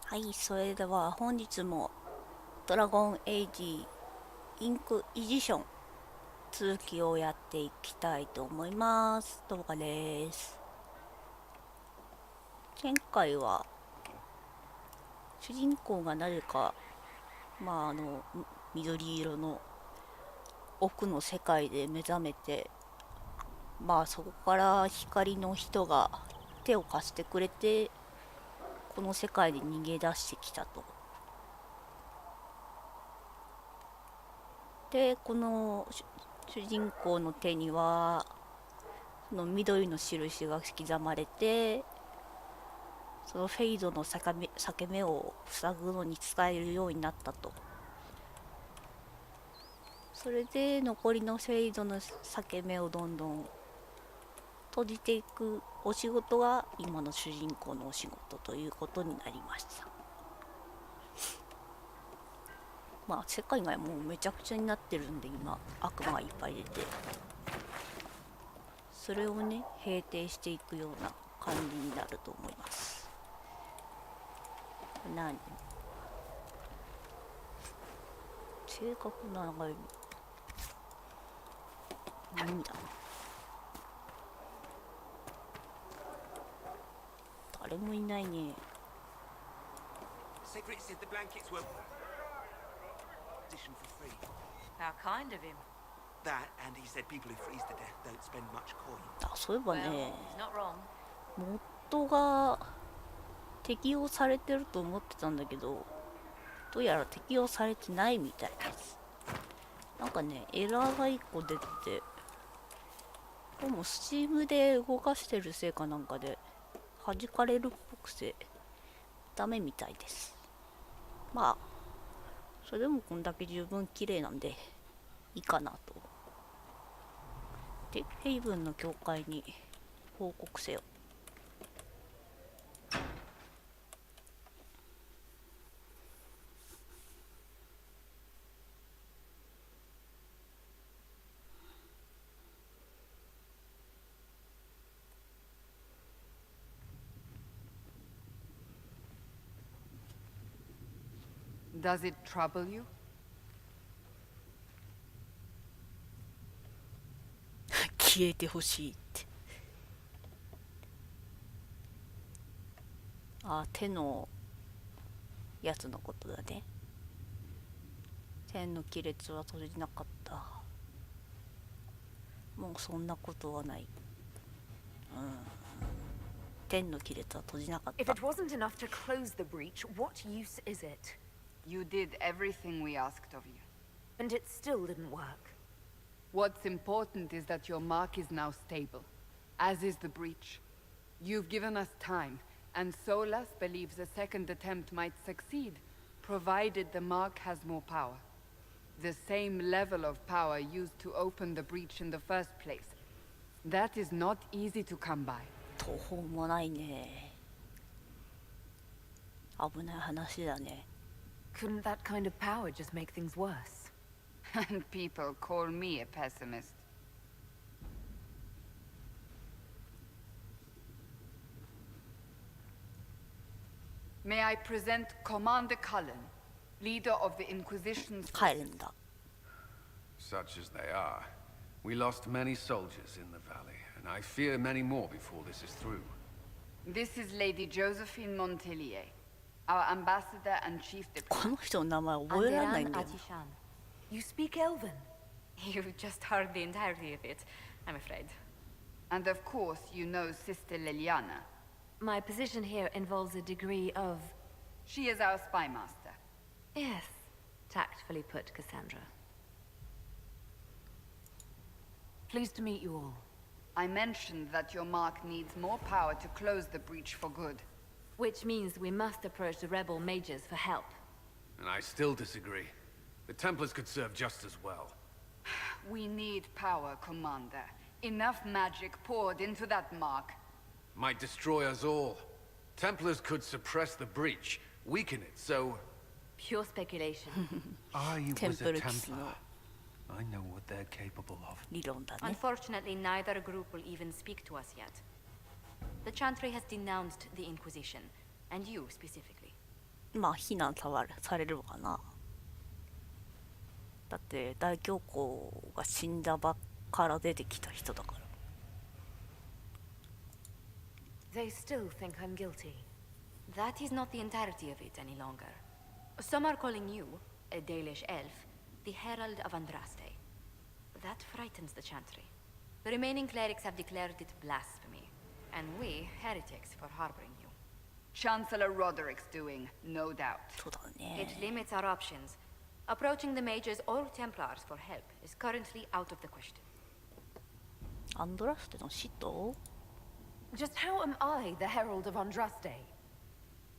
はい、それでは本日もドラゴンエイジインクイジション続きをやっていきたいと思います。動画です。前回は主人公がなぜか緑色の奥の世界で目覚めて、そこから光の人が手を貸してくれてこの世界で逃げ出してきたと。でこの主人公の手にはその緑の印が刻まれて、そのフェイドの裂け目を塞ぐのに使えるようになったと。それで残りのフェイドの裂け目をどんどん閉じていくお仕事が今の主人公のお仕事ということになりました。世界がもうめちゃくちゃになってるんで、今悪魔がいっぱい出て、それをね平定していくような感じになると思います。正確な長い何だ、誰もいないね。そういえばね、モッドが適用されてると思ってたんだけど、どうやら適用されてないみたいです。なんかね、エラーが1個出てて、でもスチームで動かしてるせいかなんかで弾かれるっぽくてダメみたいです。それでもこんだけ十分綺麗なんでいいかなと。で、ヘイブンの教会に報告せよ。Does it trouble you? 消えてほしいって。手のやつのことだね。天の亀裂は閉じなかった。もうそんなことはない。天の亀裂は閉じなかった。 If it wasn't enough to close the breach, what use is it? You did everything we asked of you. And it still didn't work. What's important is that your mark is now stable, as is the breach. You've given us time, and Solas believes a second attempt might succeed, provided the mark has more power. The same level of power used to open the breach in the first place. That is not easy to come by. 途方もないね。危ない話だね。Couldn't that kind of power just make things worse? And people call me a pessimist. May I present Commander Cullen, leader of the Inquisition's帰るんだ。 Such as they are, we lost many soldiers in the valley, and I fear many more before this is through. This is Lady Josephine Montelier, our ambassador and chief こ diplomat. の人の名前覚えられないんだよ。 You speak Elven? You've just heard the entirety of it, I'm afraid. And of course, you know Sister Liliana. My position here involves a degree of... She is our spy master. Yes, tactfully put, Cassandra. Pleased to meet you all. I mentioned that your mark needs more power to close the breach for good. Which means we must approach the rebel mages for help. And I still disagree. The Templars could serve just as well. We need power, Commander. Enough magic poured into that mark. Might destroy us all. Templars could suppress the breach, weaken it, so... Pure speculation. I was a Templar Templar. I know what they're capable of. 理論だね。 Unfortunately, neither group will even speak to us yet. The Chantry has denounced the Inquisition, and you specifically. まあ非難されるのかな。だって大教皇が死んだばっから出てきた人だから。 They still think I'm guilty. That is not the entirety of it any longer. Some are calling you, a Dalish elf, the Herald of Andraste. That frightens the Chantry. The remaining clerics have declared it blasphemy, and we, heretics, for harboring you. Chancellor Roderick's doing, no doubt. そうだね。 It limits our options. Approaching the mages or Templars for help is currently out of the question. アンドラステの使徒？ Just how am I the Herald of Andraste?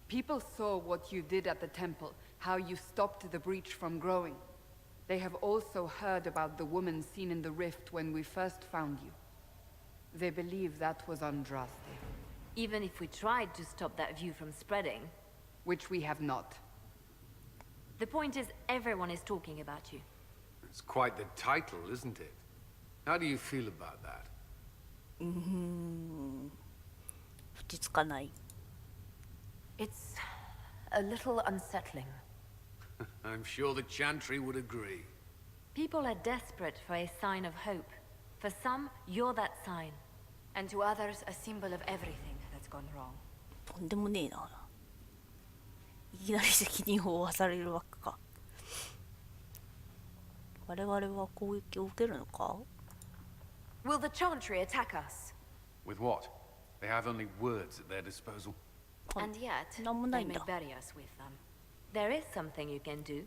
People saw what you did at the temple, how you stopped the breach from growing. They have also heard about the woman seen in the rift when we first found you. They believe that was Andraste, Even if we tried to stop that view from spreading, which we have not. the point is everyone is talking about you. It's quite the title, isn't it? How do you feel about that? 落ち着かない。 It's a little unsettling. I'm sure the Chantry would agree. People are desperate for a sign of hope. For some, you're that sign. And to others, a symbol of everything that's gone wrong. とんでもねえな。いきなり責任を負わされるわけか。我々は攻撃を受けるのか？ Will the Chantry attack us? With what? They have only words at their disposal. And yet, なんもな they いん may だ。 bury us with them. There is something you can do.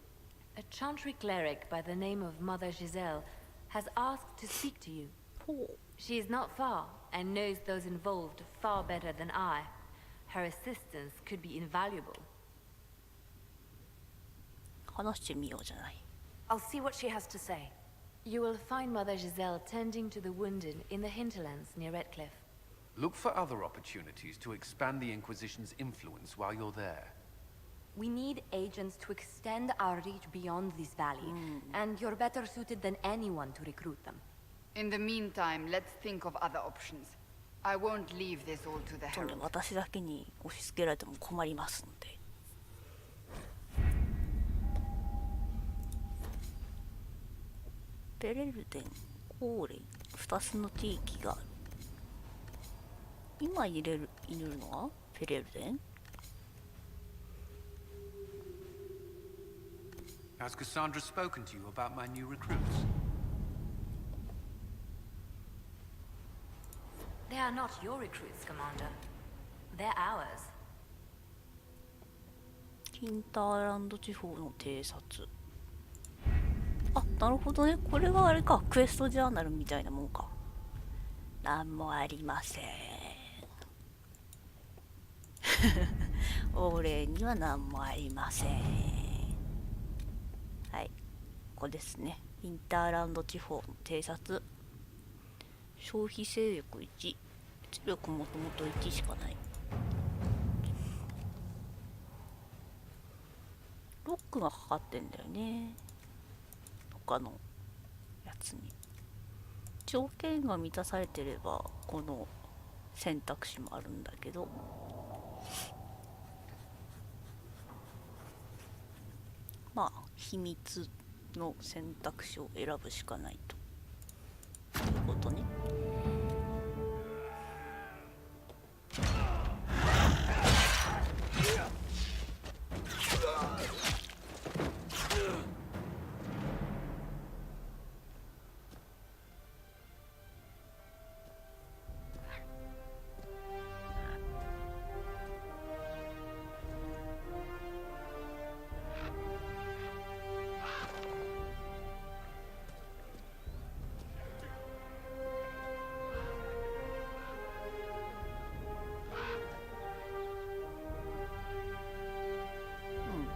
A Chantry cleric by the name of Mother Giselle has asked to speak to you. ほう。 She is not far and knows those involved far better than I. Her assistance could be invaluable. 話してみようじゃない。 I'll see what she has to say. You will find Mother Giselle tending to the wounded in the hinterlands near Redcliffe. Look for other opportunities to expand the Inquisition's influence while you're there. We need agents to extend our reach beyond this valley, and you're better suited than anyone to recruit them. In the meantime, let's think of other options. I won't leave this all to the そうね、 Herald. 私だけに押し付けられても困りますので。ペレルデン、オーレイ、2つの地域がある。今いるのはペレルデン？ Has Cassandra spoken to you about my new recruits? They are not your recruits, Commander. They're ours. キンターランド地方の偵察。あ、なるほどね。これはあれか。クエストジャーナルみたいなもんか。なんもありません。俺には何もありません。はい。ここですね。インターランド地方の偵察。消費勢力1。出力もともと1しかない。ロックがかかってんだよね。他のやつに。条件が満たされてればこの選択肢もあるんだけど、まあ秘密の選択肢を選ぶしかないということね。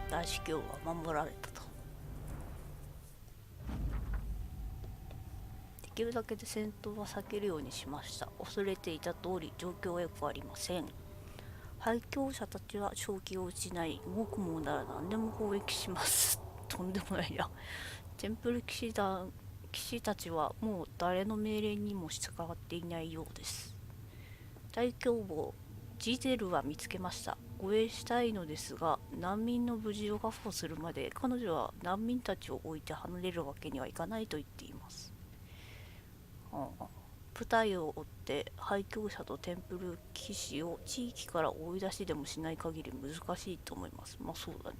大司教は守られたと。できるだけで戦闘は避けるようにしました。恐れていた通り状況はよくありません。廃墟者たちは正気を失い、動くものなら何でも攻撃します。とんでもないな。テンプル騎士たちはもう誰の命令にも従っていないようです。大凶暴ジゼルは見つけました。護衛したいのですが、難民の無事を確保するまで彼女は難民たちを置いて離れるわけにはいかないと言っています。部隊を追って廃墟者とテンプル騎士を地域から追い出しでもしない限り難しいと思います。まあそうだね。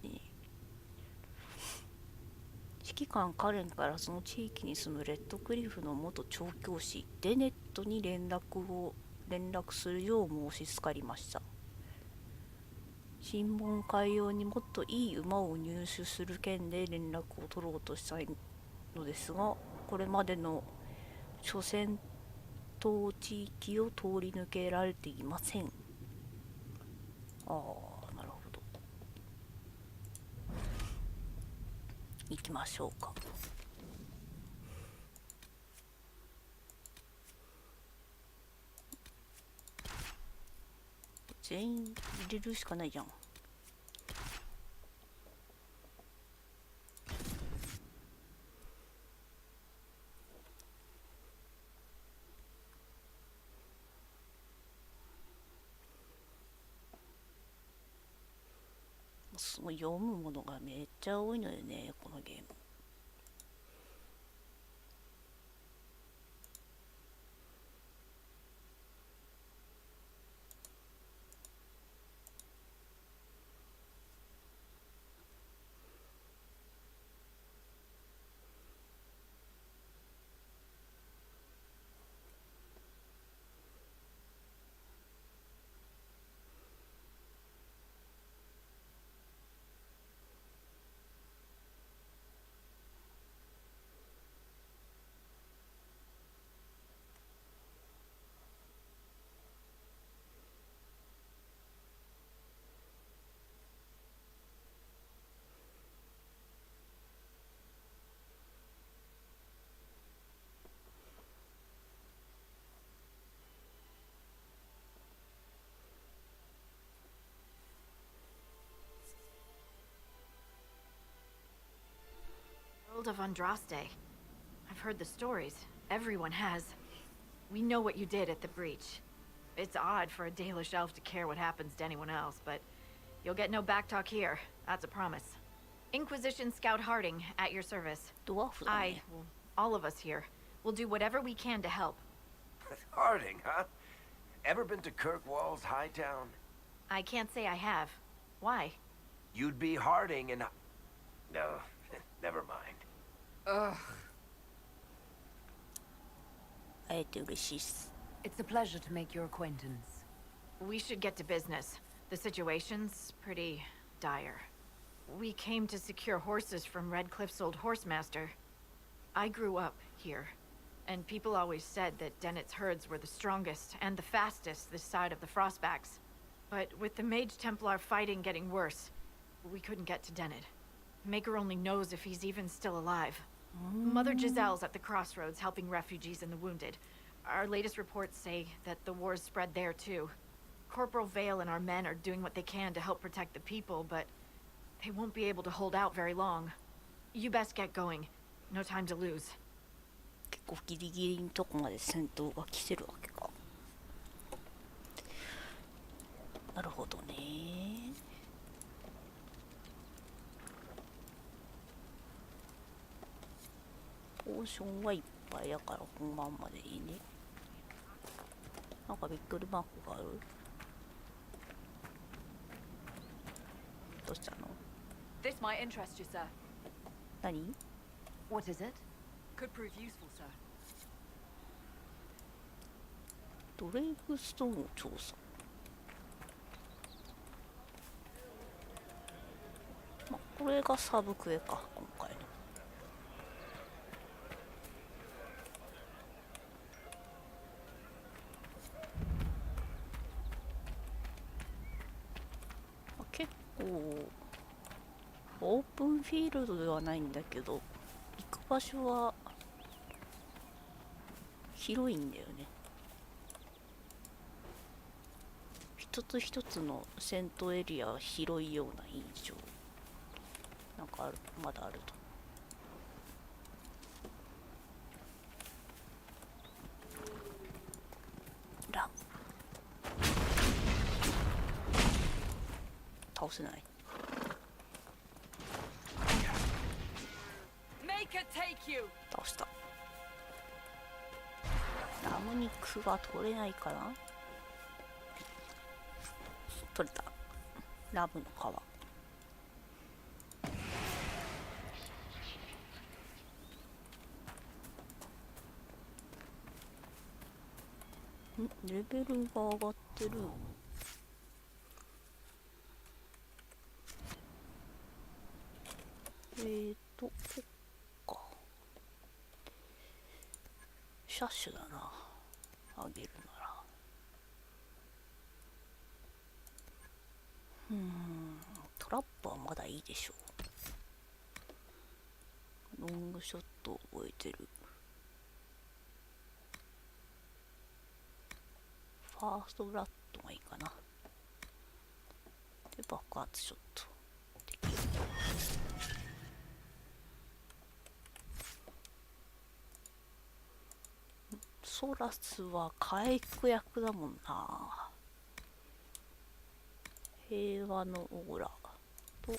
指揮官カレンからその地域に住むレッドクリフの元調教師デネットに連絡するよう申しつかりました。審問会用にもっといい馬を入手する件で連絡を取ろうとしたいのですが、これまでの諸戦闘地域を通り抜けられていません。なるほど。行きましょうか。全員入れるしかないじゃん。その読むものがめっちゃ多いのよね、このゲーム。World of Andraste. I've heard the stories. Everyone has. We know what you did at the breach. It's odd for a Dalish elf to care what happens to anyone else, but you'll get no backtalk here. That's a promise. Inquisition Scout Harding, at your service. All of us here, will do whatever we can to help. Harding, huh? Ever been to Kirkwall's Hightown? I can't say I have. Why? You'd be Harding and... No, never mind. Ugh. It's a pleasure to make your acquaintance. We should get to business. The situation's pretty dire. We came to secure horses from Redcliffe's old horsemaster. I grew up here, and people always said that Dennett's herds were the strongest and the fastest this side of the Frostbacks. But with the Mage Templar fighting getting worse, we couldn't get to Dennett. Maker only knows if he's even still alive. Mother Giselle's at the crossroads helping refugees and the wounded. Our latest reports say that the war's spread there too. Corporal Vale and our men are doing what they can to help protect the people, but they won't be able to hold out very long. You best get going. No time to lose. 結構ギリギリのとこまで戦闘が来てるわけか。なるほどね。ポーションはいっぱいだから本番までいいね。なんかびっくりマークがある。どうしたの？ This might interest you, sir. 何？ What is it? Could prove useful, sir. ドレイクストーンを調査。まあ、これがサブクエか、今回の。結構オープンフィールドではないんだけど、行く場所は広いんだよね。一つ一つの戦闘エリアは広いような印象。なんかある、まだあると。ラン。倒せない。 Make her take you. 倒した。ラム肉は取れないかな。取れた。ラムの皮。レベルが上がってる。こっか。シャッシュだな。あげるなら。トラップはまだいいでしょう。ロングショット覚えてる。ファーストブラッドがいいかな。で、爆発ショットできる。ソラスは回復役だもんな。平和のオーラと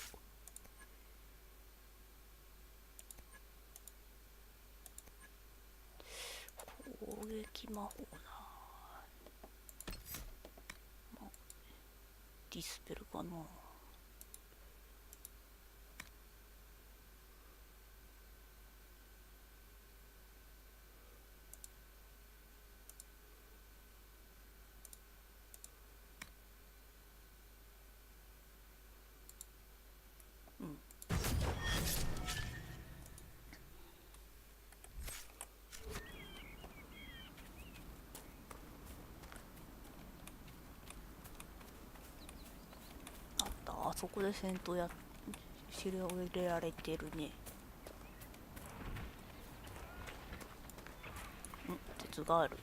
攻撃魔法な。ディスペルかな。あそこで戦闘や知り入れられてるね。鉄がある。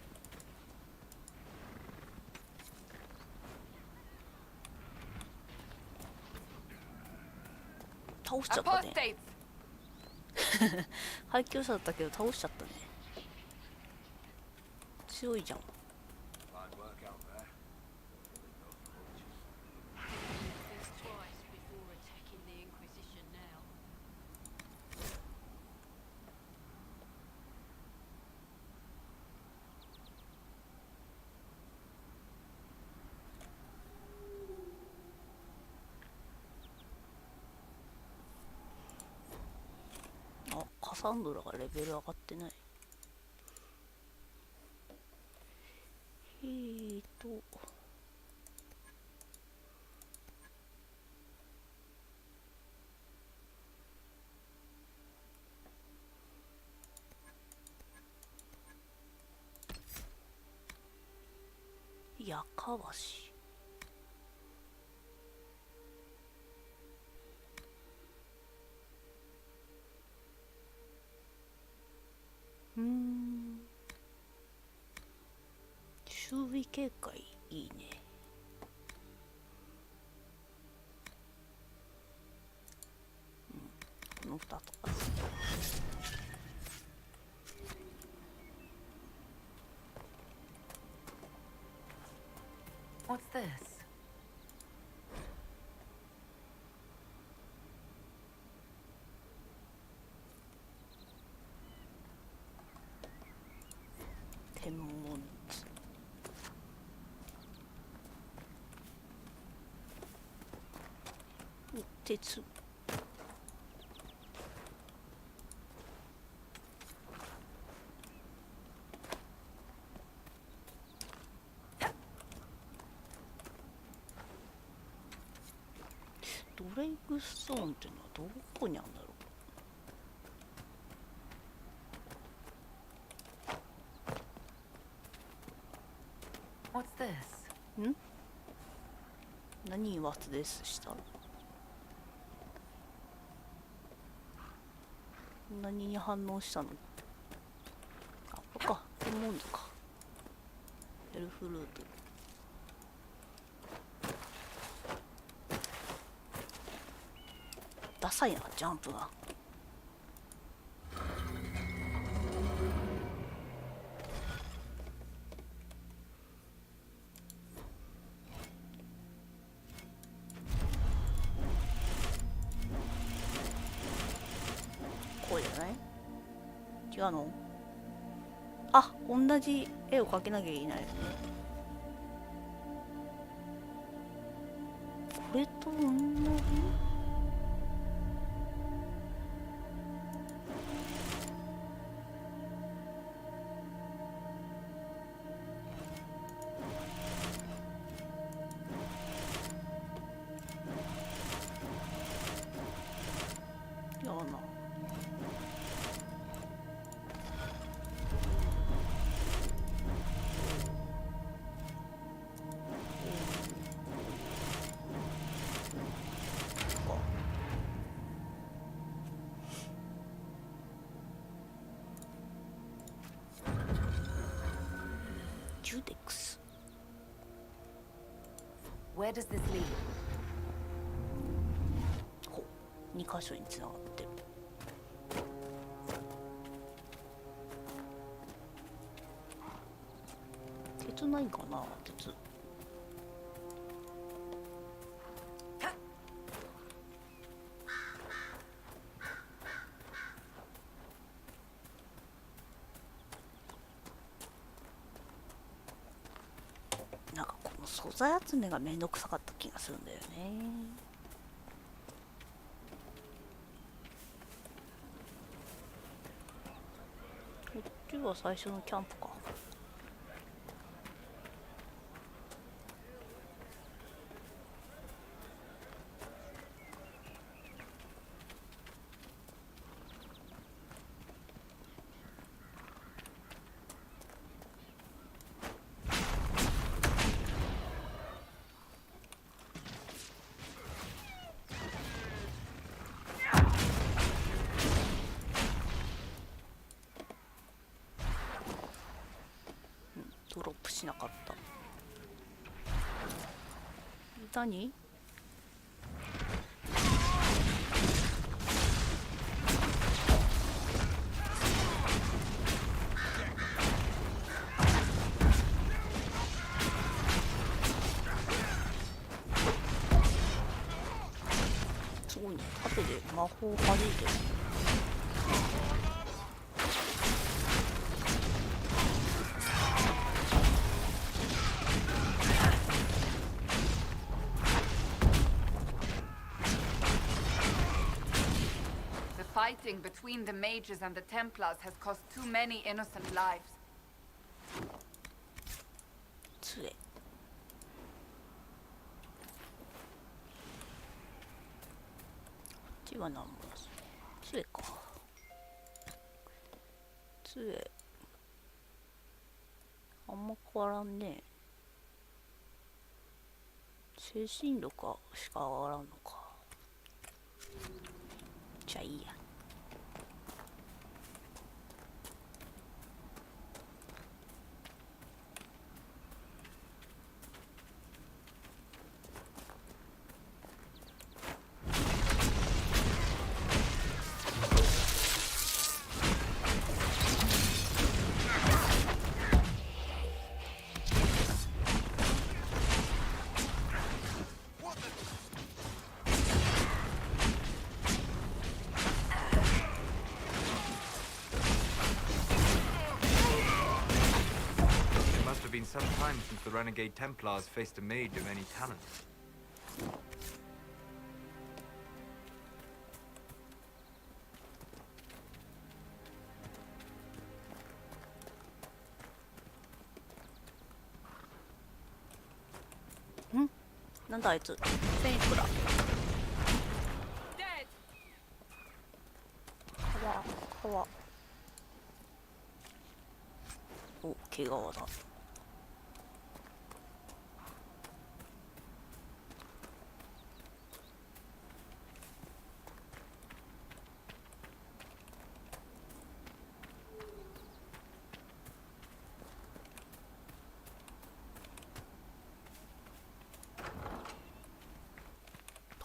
倒しちゃったね。配給者だったけど倒しちゃったね。強いじゃん。カサンドラがレベル上がってない。やかわし。周囲警戒いいね。この2つかな。What's this? 天文鉄。ドレイクストーンっていうのはどこにあるんだろう。 What's this? ん？何What's thisした？何に反応したの？あ、これか。エモンドか。エルフルート。ダサいな、ジャンプが。じゃない？違うの？あ、同じ絵を描けなきゃいけない。これと同じ？やな。ジュデックス。 Where does this lead? ほう、2箇所につながってる。鉄ないかな、鉄。なんかこの素材集めがめんどくさかった気がするんだよね。こっちは最初のキャンプか。ドロップしなかった。何？すごいね、縦で魔法を弾いてる。Fighting between the mages and the Templars has cost too many innocent lives. 杖。こっちは何もです。杖か。杖。あんま変わらんね。精神力しか上がらんのか。じゃあいいや。Been some time since the renegade Templars faced a mage of any talent. ん？なんだあいつ？フェニックだ。川。お、毛皮だ。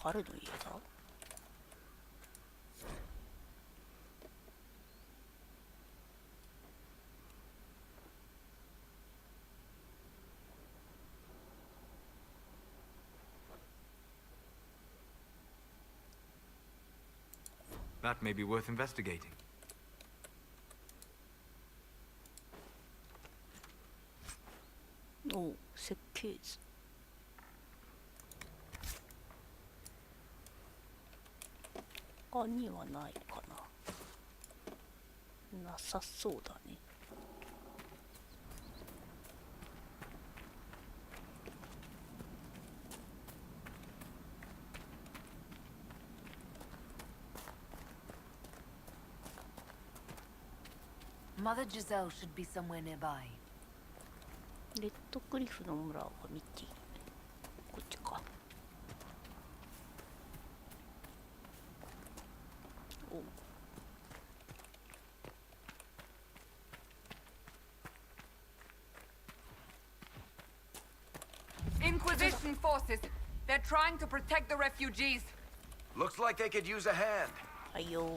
誰の家だ？That may be worth investigating. おう、設計図。他にはないかな。なさそうだね。Mother Giselle should be somewhere nearby. レッドクリフの村を見ている。こっちか。おう。Inquisition forces. They're trying to protect the refugees. Looks like they could use a hand. はいよー。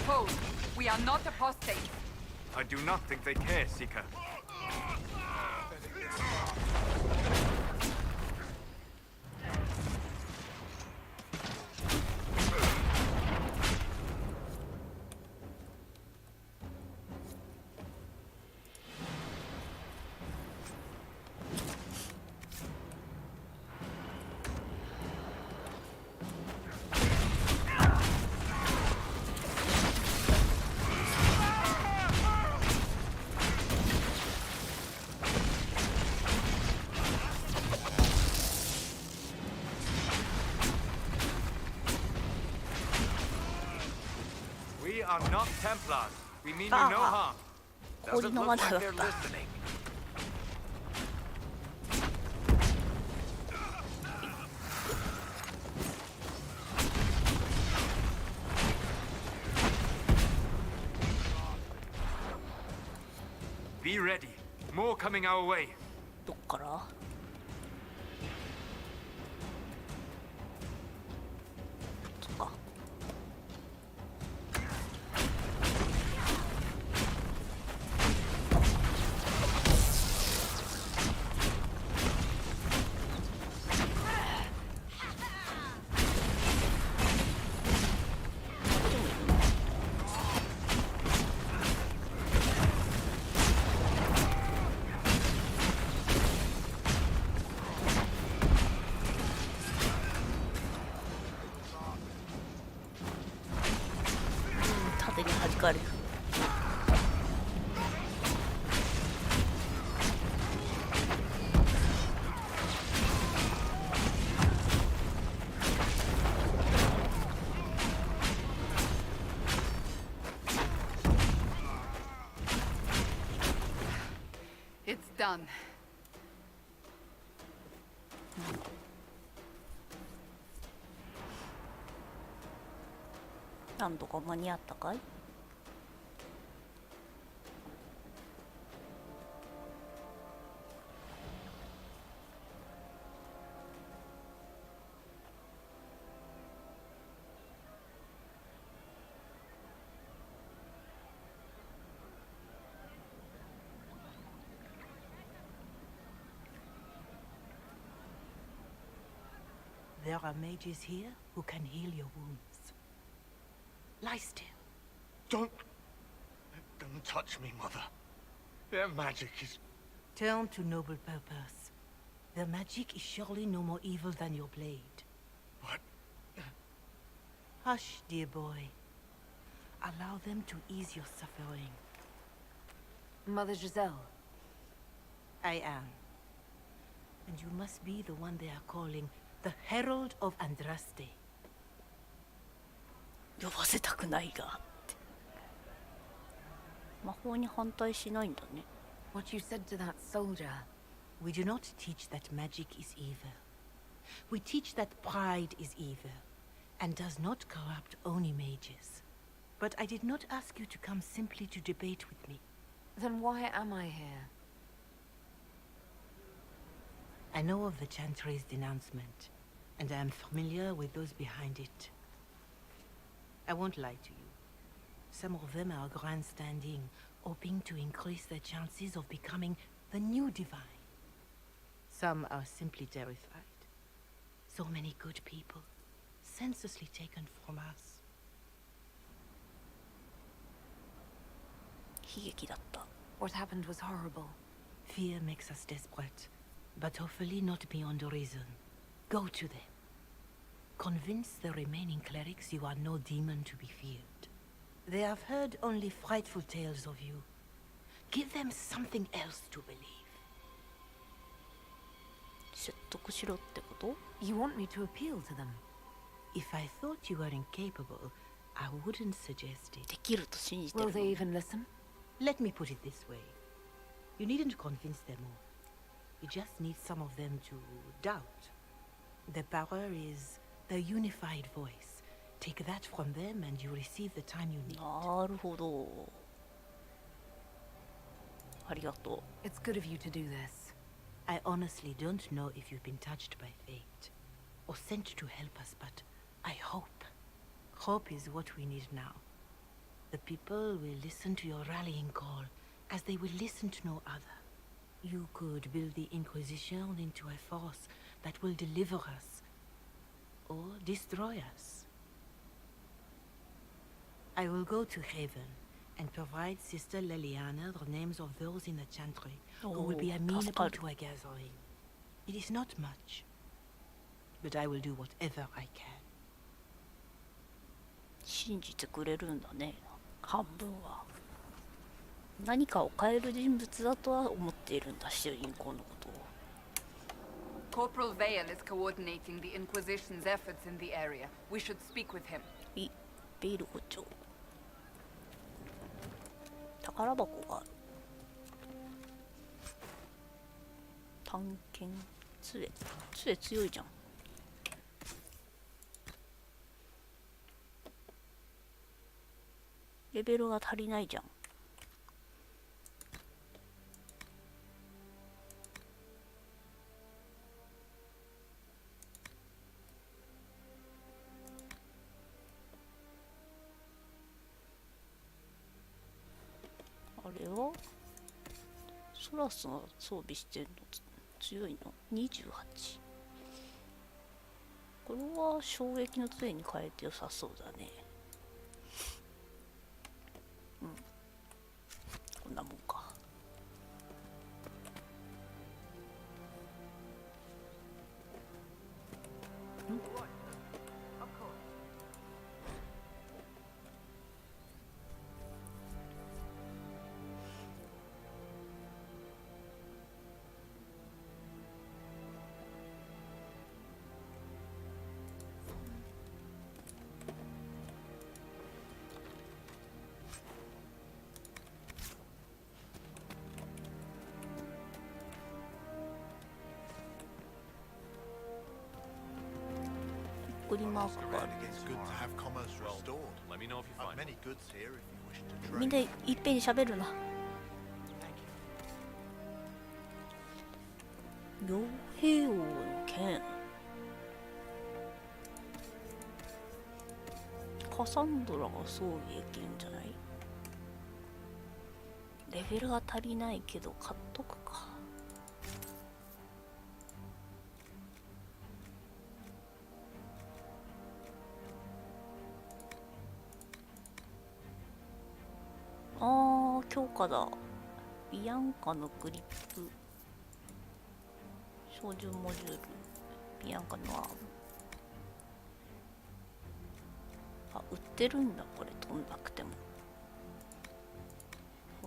Foes, we are not apostates. I do not think they care, Seeker. We are not Templars. We mean you Ah. no harm. 氷 Doesn't の look 罠 like だ they're った。 listening. Be ready. More coming our way. どっから？そっか。縦に弾かれる。It's done. なんとか間に合ったかい？There are mages here who can heal your wounds. Lie still. Don't touch me, Mother. Their magic is... Turn to noble purpose. Their magic is surely no more evil than your blade. But... Hush, dear boy. Allow them to ease your suffering. Mother Giselle. I am. And you must be the one they are calling the Herald of Andraste. 呼ばせたくないがって魔法に反対しないんだね。 What you said to that soldier. We do not teach that magic is evil. We teach that pride is evil, and does not corrupt only mages. But I did not ask you to come simply to debate with me. Then why am I here? I know of the Chantry's denouncement, and I am familiar with those behind it. I won't lie to you. Some of them are grandstanding, hoping to increase their chances of becoming the new divine. Some are simply terrified. So many good people, senselessly taken from us. 悲劇だった。 What happened was horrible. Fear makes us desperate, but hopefully not beyond reason. Go to them. Convince the remaining clerics you are no demon to be feared. They have heard only frightful tales of you. Give them something else to believe. 説得しろってこと？ You want me to appeal to them? If I thought you were incapable, I wouldn't suggest it. できると信じてる Will の。 they even listen? Let me put it this way. You needn't convince them all. You just need some of them to doubt. The power is the unified voice. Take that from them and you receive the time you need. なるほど。ありがとう。 It's good of you to do this. I honestly don't know if you've been touched by fate or sent to help us, but I hope. Hope is what we need now. The people will listen to your rallying call as they will listen to no other. You could build the Inquisition into a force that will deliver us or destroy us. I will go to Haven and provide Sister Leliana the names of those in the Chantry who will be amenable to a gathering. It is not much, but I will do whatever I can. 信じてくれるんだね、半分は。何かを変える人物だとは思っているんだ、主人公のことを。 Corporal Vale is coordinating the Inquisition's efforts in the area. We should speak with him. ベイル伍長。宝箱がある。探検杖。杖強いじゃん。レベルが足りないじゃん。あれはソラスが装備してるの強いの28。これは衝撃の杖に変えて良さそうだね。うん、こんなもんか。送りマークがある。 It's good to have commerce restored. Let me know if you I've find many goods here if you wish to みん trade. ないっぺんに喋るな。傭兵王の剣。カサンドラが装備できるんじゃない？レベルが足りないけど買っとくか。あー、強化だ。ビアンカのグリップ。照準モジュール。ビアンカのアーム。あ、売ってるんだ、これ、飛んなくても。お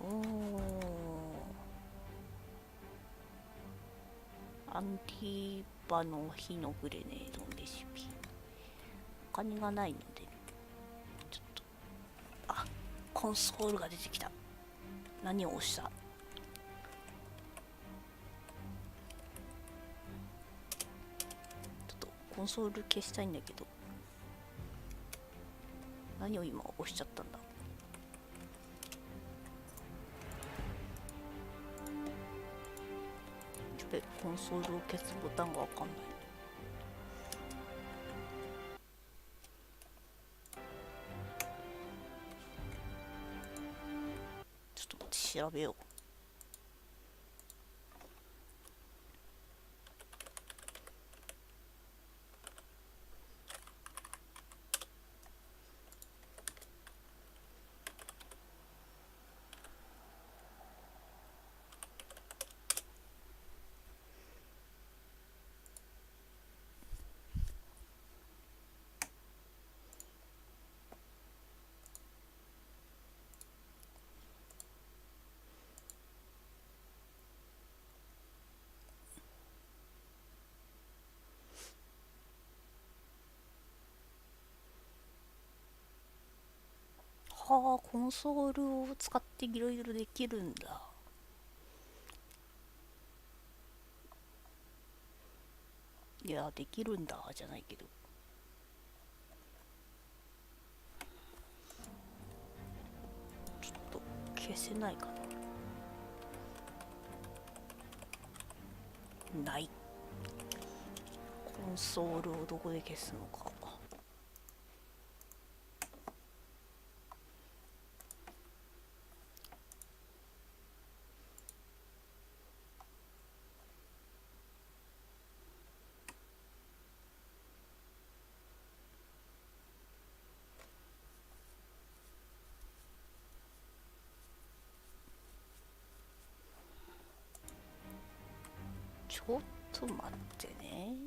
ー。アンティバの火のグレネードのレシピ。お金がないので、ちょっと。あ、コンソールが出てきた。何を押した？ちょっとコンソール消したいんだけど、何を今押しちゃったんだ？やべ、コンソールを消すボタンがわかんない。調べよう。はあ、コンソールを使っていろいろできるんだ。いや、できるんだじゃないけど。ちょっと消せないかな。ない。コンソールをどこで消すのか。ちょっと待ってね。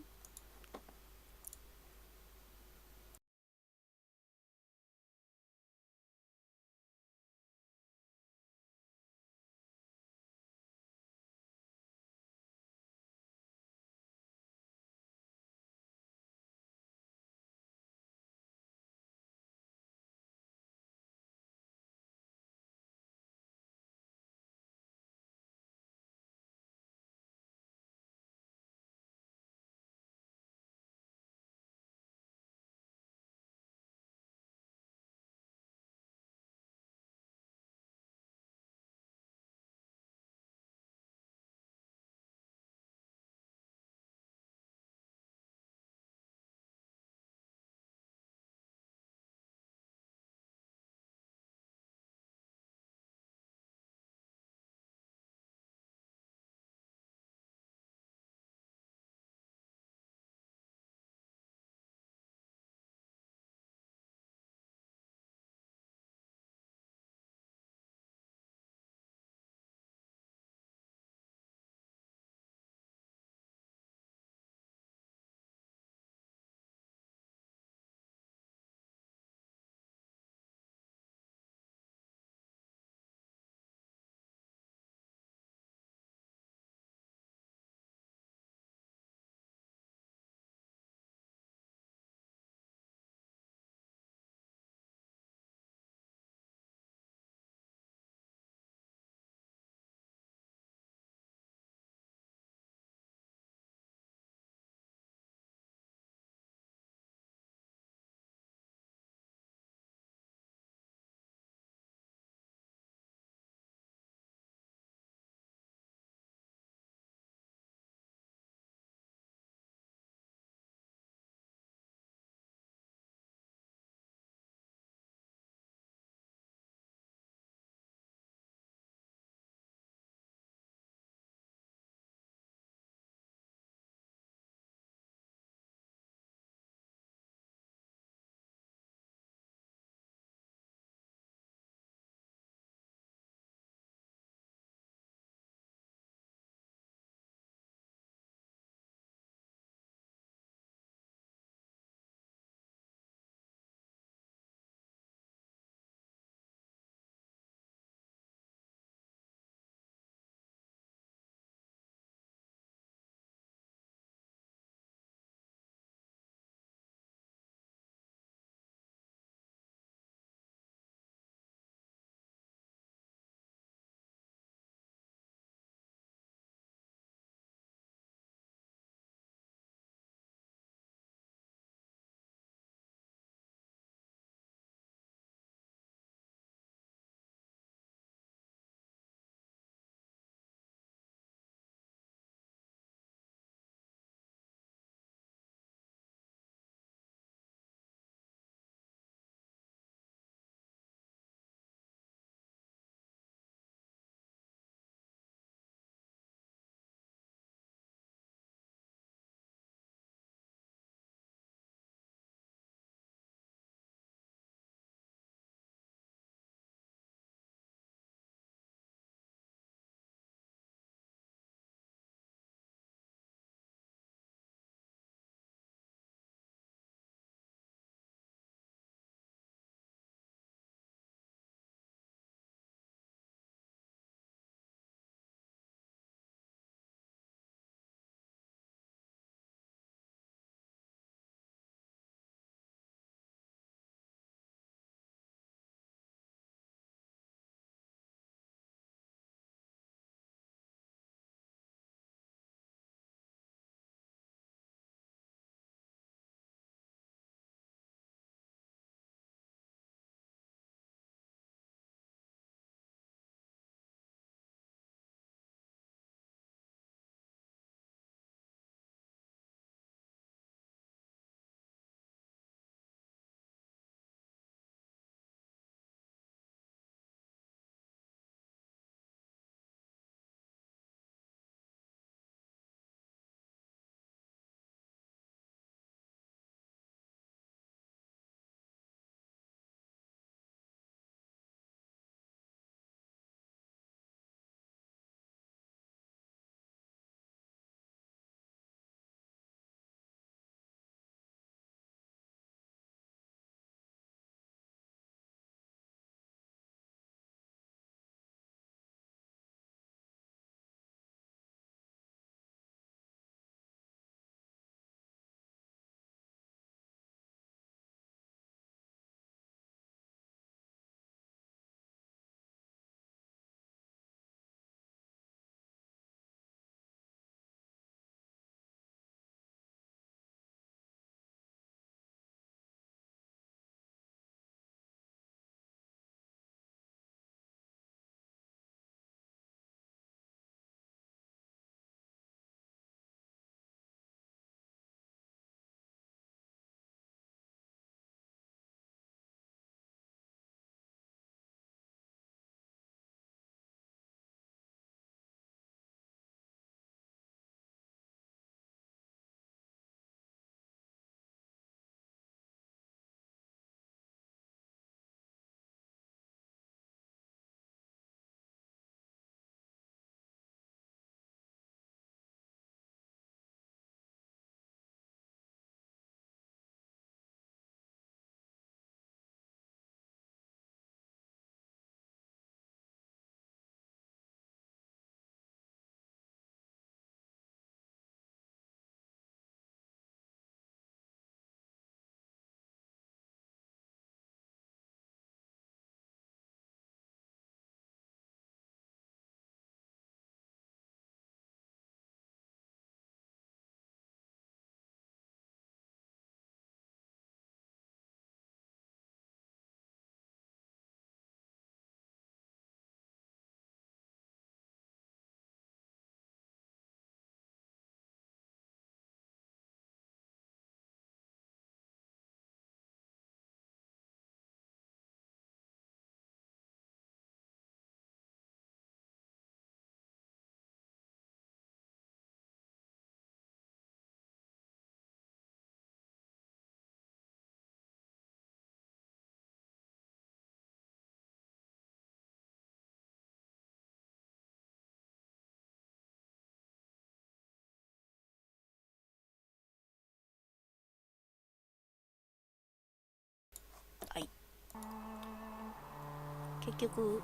結局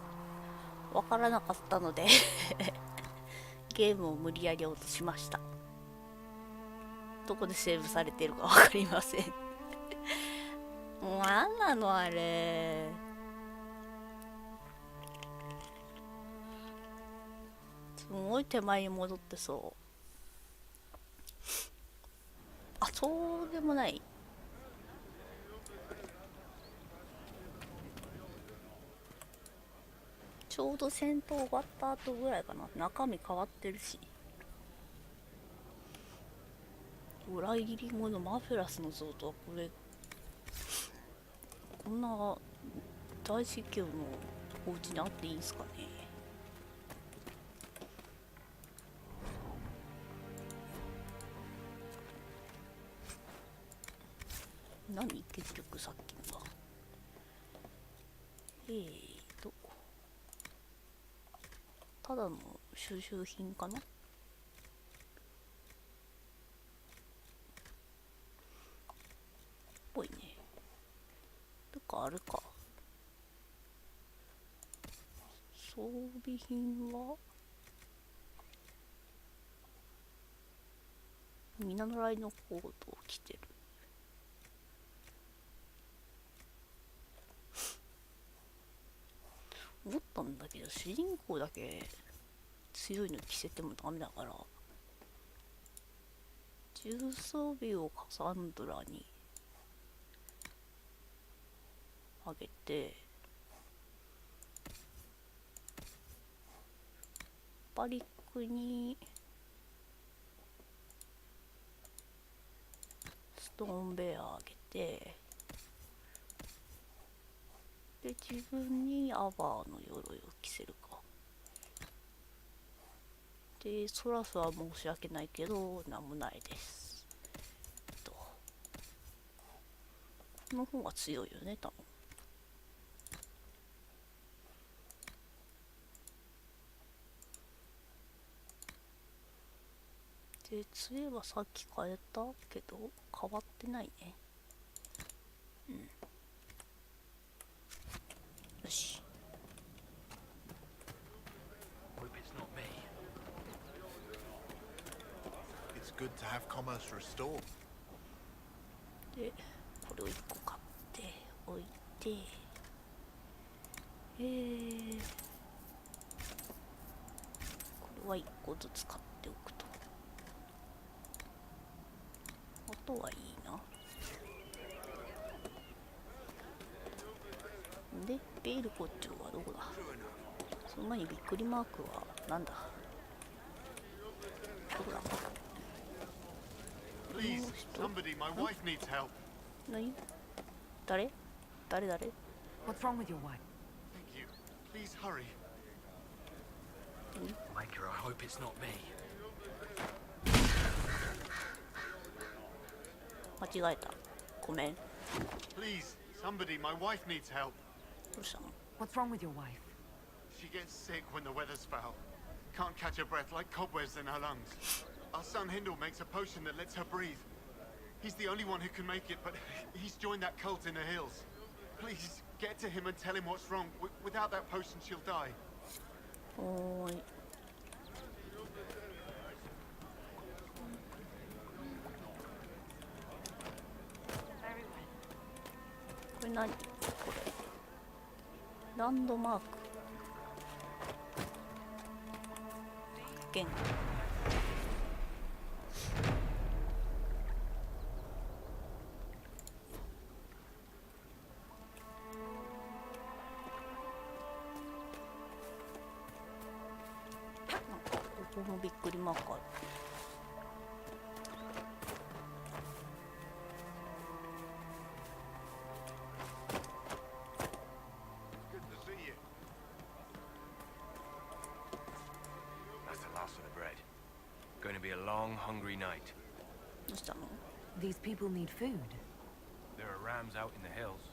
わからなかったのでゲームを無理やり落としました。どこでセーブされてるかわかりませんもうなんなのあれ。すごい手前に戻ってそう。あ、そうでもない。ちょうど戦闘終わった後ぐらいかな。中身変わってるし。裏切り者マフェラスの像とはこんな大司教のお家にあっていいんすかね。何結局さっきのがただの収集品かな。ぽいね。とかあるか。装備品は見習いのコードを着てる。思ったんだけど主人公だけ強いの着せてもダメだから、重装備をカサンドラにあげて、バリックにストーンベアあげて、で自分にアバーの鎧を着せるか。でソラスは申し訳ないけどなんもないです。この方が強いよね多分。で杖はさっき変えたけど変わってないね。うん。よし。It's good to have commerce restored. でこれを1個買っておいて、これは1個ずつ買っておくと。あとはいいな。でベール校長はどこだ。その前にびっくりマークはなんだ。どこだ。Please, somebody, my wife needs help. 何？誰？ What's wrong with your wife? Thank you. Please hurry. Micah, I hope it's not me. 間違えた。ごめん。 Please, somebody, my wife needs help. どうしたの？ What's wrong with your wife? She gets sick when the weather's foul. Can't catch her breath like cobwebs in her lungs. Our son Hindle makes a potion that lets her breathe. He's the only one who can make it, but he's joined that cult in the hills. Please, get to him and tell him what's wrong. Without that potion, she'll die. おーい。これ何？これランドマーク発見。ここもびっくりマークある。Good to see you. That's the last of the bread. Going to be a long, hungry night. どうしたの？ These people need food. There are rams out in the hills.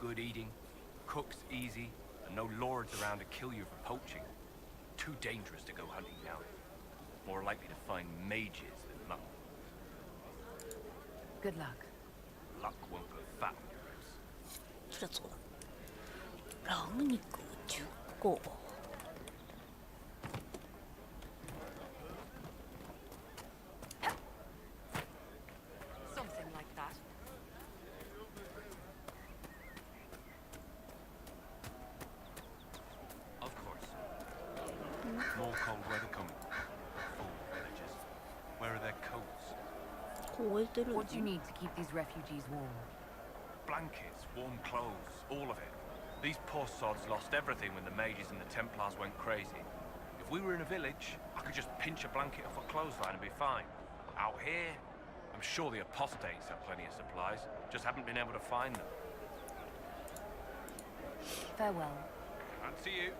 Good eating, cooks easy, and no lords around to kill you for poaching. Too dangerous to go hunting now. More likely to find mages than luck. Good luck. Luck won't put fat on your lips. そりゃそうだ。ラム肉10個。Something like that. Of course. More cold weather coming. Fool villagers. Where are their coats? 凍えてる。 What do you need to keep these refugees warm? Blankets, warm clothes, all of it. These poor sods lost everything when the mages and the Templars went crazy. If we were in a village, I could just pinch a blanket off a clothesline and be fine. Out here, I'm sure the apostates have plenty of supplies, just haven't been able to find them. Farewell. And to you.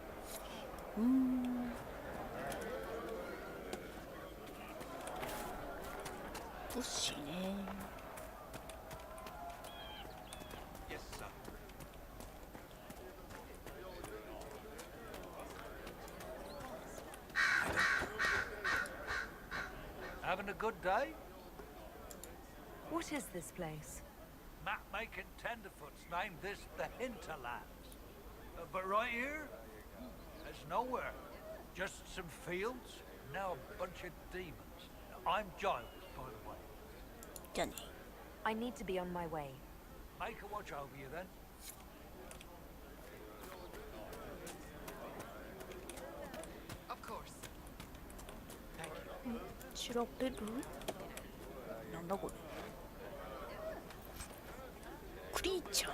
物資ね。 Yes, sir. Having a good day? What is this place? Map-making tenderfoots named this the Hinterlands. But right here, there's nowhere. Just some fields, now a bunch of demons. I'm Giles, by the way. じゃあね。 I need to be on my way. Make a watch over you then. Of course. 調べる？なんだこれ。クリーチャー。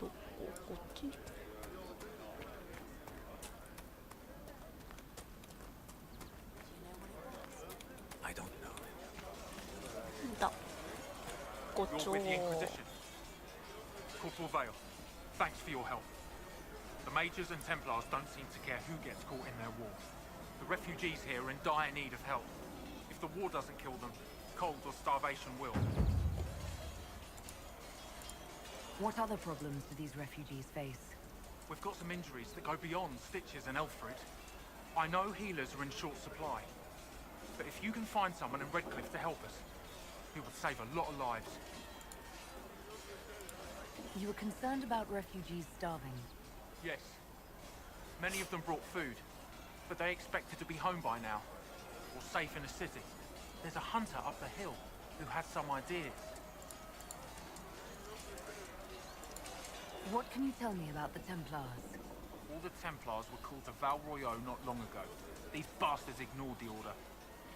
どこ？こっち？ I don't know. だ。ご You're ちょ with the Inquisition. Corporal Vale, thanks for your help. The Mages and Templars don't seem to care who gets caught in their war. The refugees here are in dire need of help. If the war doesn't kill them, cold or starvation will. What other problems do these refugees face? We've got some injuries that go beyond stitches and Elfrid. I know healers are in short supply. But if you can find someone in Redcliffe to help us, it would save a lot of lives. You were concerned about refugees starving. Yes. Many of them brought food, but they expected to be home by now, or safe in a city. There's a hunter up the hill who has some ideas. What can you tell me about the Templars? All the Templars were called to Val Royeaux not long ago. These bastards ignored the order.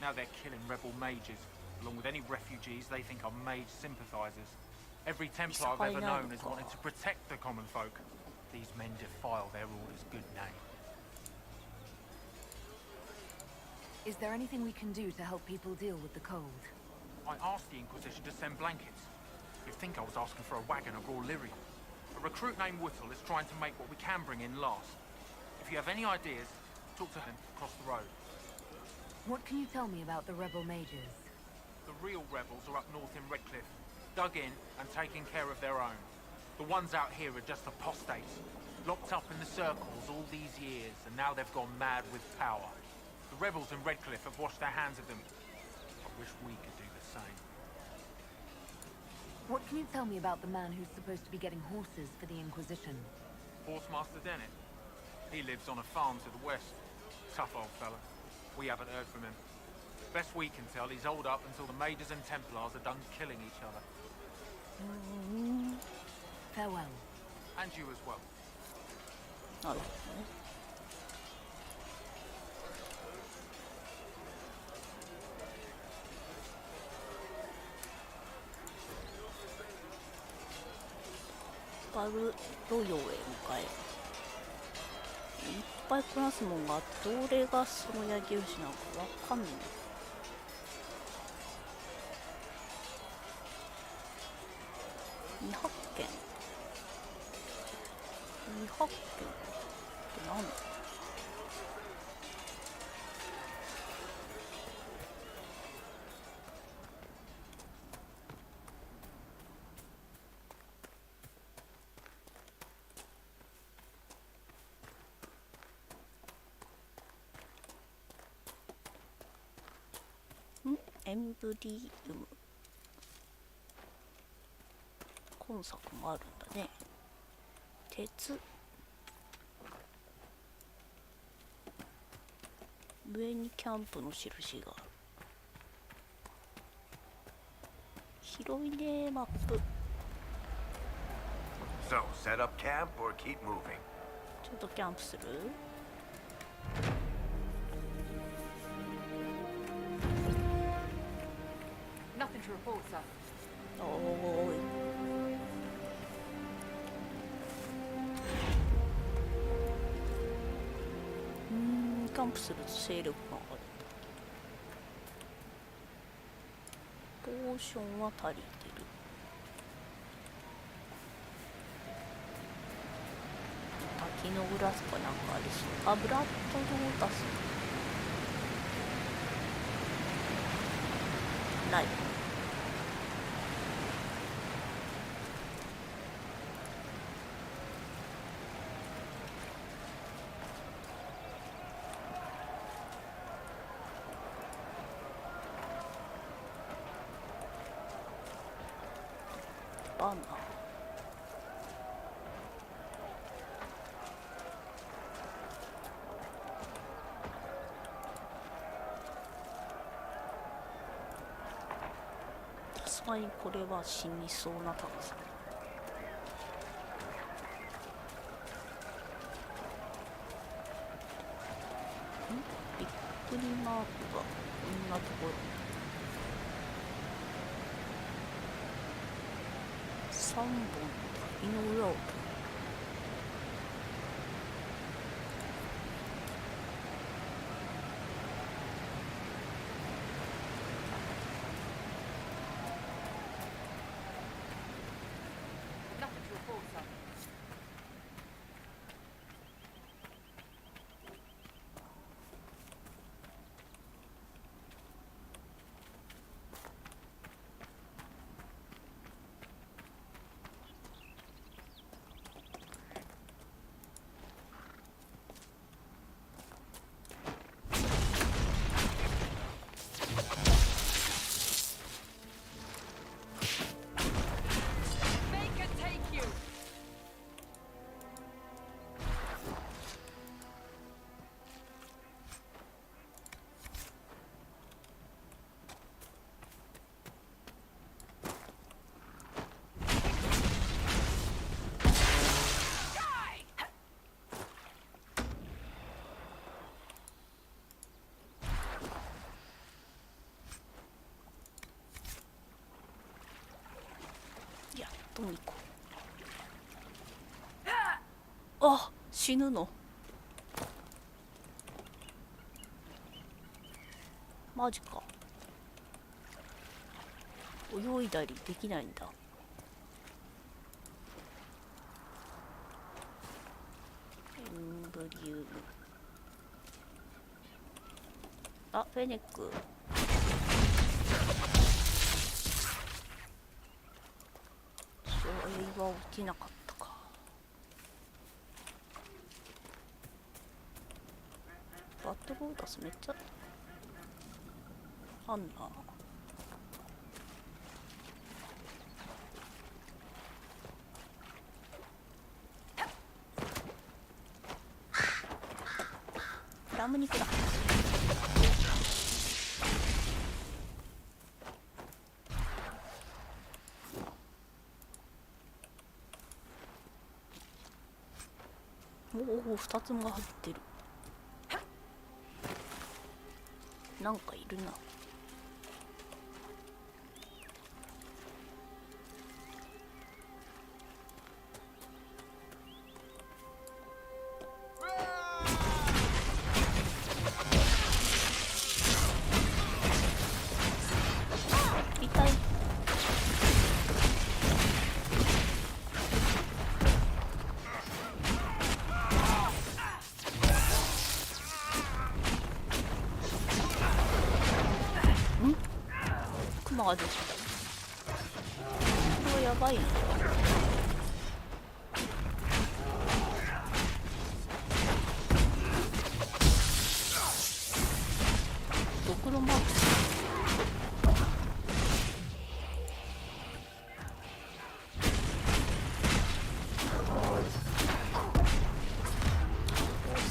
Now they're killing rebel mages, along with any refugees they think are mage sympathizers. Every Templar I've ever known has wanted to protect the common folk. These men defile their order's good name. Is there anything we can do to help people deal with the cold? I asked the Inquisition to send blankets. You'd think I was asking for a wagon of raw Lyrium. A recruit named Whittle is trying to make what we can bring in last. If you have any ideas, talk to him across the road. What can you tell me about the rebel mages? The real rebels are up north in Redcliffe, dug in and taking care of their own. The ones out here are just apostates, locked up in the circles all these years, and now they've gone mad with power. The rebels in Redcliffe have washed their hands of them. I wish we could do the same. What can you tell me about the man who's supposed to be getting horses for the Inquisition? Horsemaster Dennett. He lives on a farm to the west. Tough old fella. We haven't heard from him. Best we can tell, he's holed up until the Mages and Templars are done killing each other. Farewell. And you as well. なるほどね。バルロヨへ向かえ。いっぱいこなすもんがあってどれがその矢印なのかわかんない。未発見。未発見って何？エンブリウム、今作もあるんだね。鉄、上にキャンプの印がある。広いね、マップ。 So, set up camp or keep moving? ちょっとキャンプする？ Nothing to report, sir. おーい。キャンプすると勢力が上がる。ポーションは足りてる。滝の裏とかなんかありそう。あ、ブラッドロータスない。バナナ。さすがにこれは死にそうな高さ。びっくりマークがこんなところ。3本の滝の裏を通る。Nothing to report, sir. どうにこう。あ、死ぬの。マジか。泳いだりできないんだ。エンブリウム。あ、フェネック。それは起きなかったか。バッドローダスめっちゃあんな。ラム肉だ。おお、2つも入ってる。なんかいるな。痛い。クマが出てきた。これはやばいな。ドクロマーク。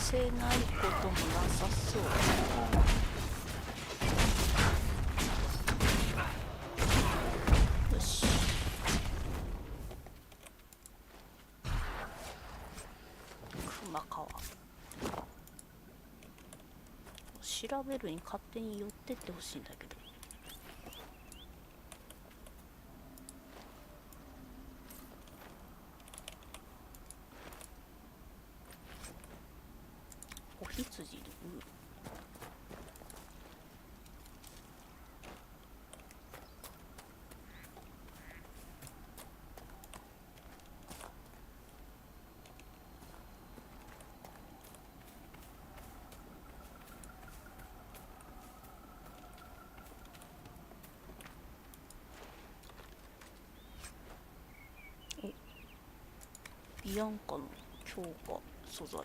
せないこともなさそうだな。よし、熊川調べるに勝手に寄ってってほしいんだけど。お羊いる。ビアンカの強化素材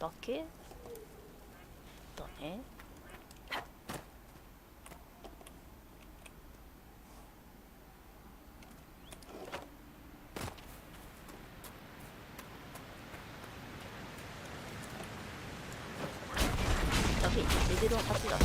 だけだね。だけレベルは8だね。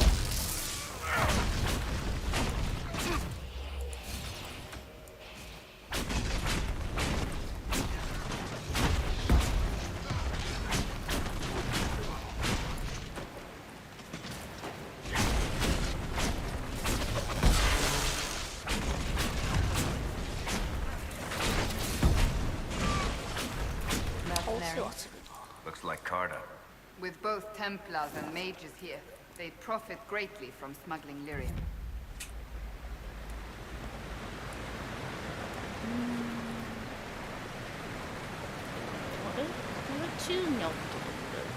Looks like Carta. With both Templars and mages here, they profit greatly from smuggling lyrium. あれ、これ宙にあったとこだよね。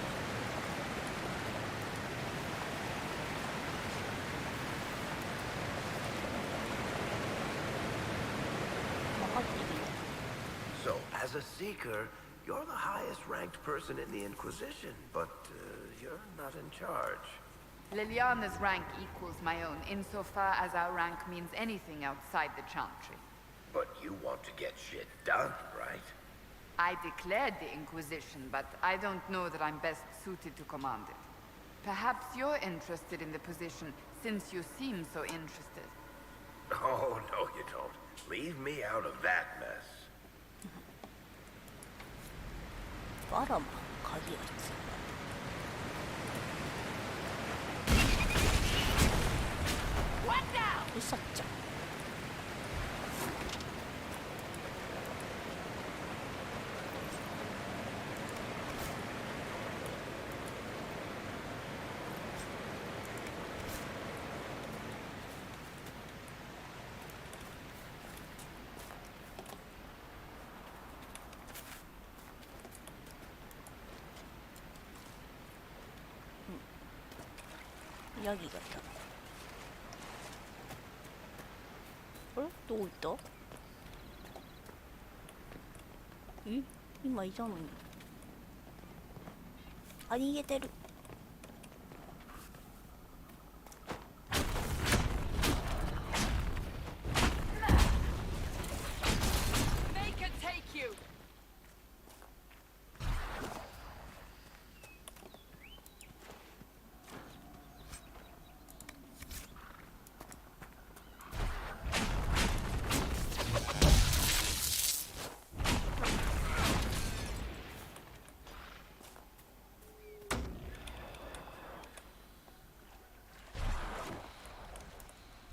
分かっているよ。So, as a seeker, you're the highest ranked person in the Inquisition, but you're not in charge. Liliana's rank equals my own, insofar as our rank means anything outside the Chantry. But you want to get shit done, right? I declared the Inquisition, but I don't know that I'm best suited to command it. Perhaps you're interested in the position, since you seem so interested. Oh, no you don't. Leave me out of that mess. バラマン鍵が必要。うさっちゃん。ヤギがいた。あれ、どこ行った？え、今いたのに。あ、逃げてる。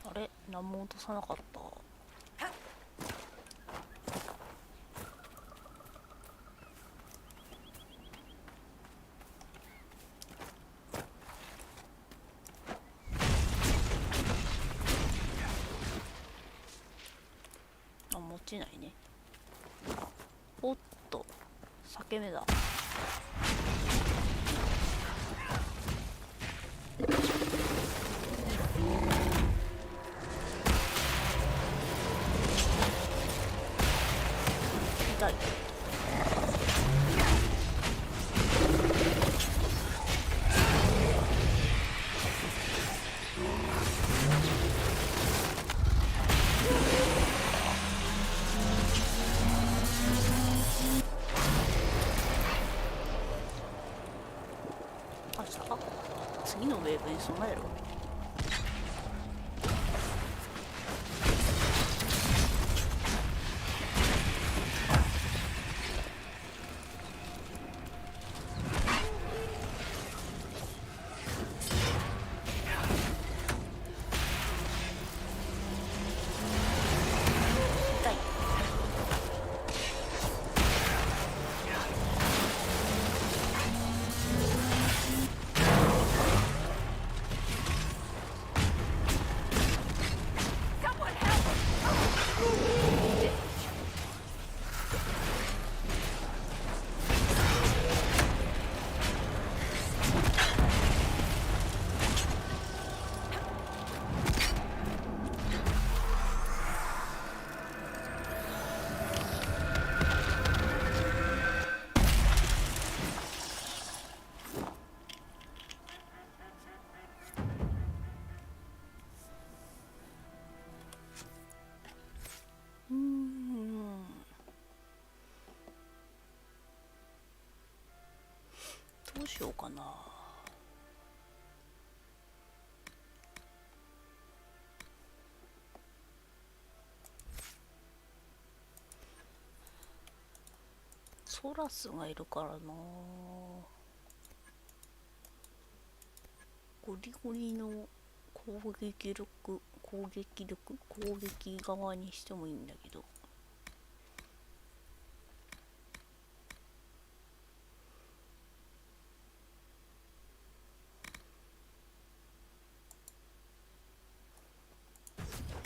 あれ、何も落とさなかった。あ、持ちないね。おっと、裂け目だ。痛い。さあ、次のウェーブに備えろ。どうしようかな。ソラスがいるからな。ゴリゴリの攻撃側にしてもいいんだけど。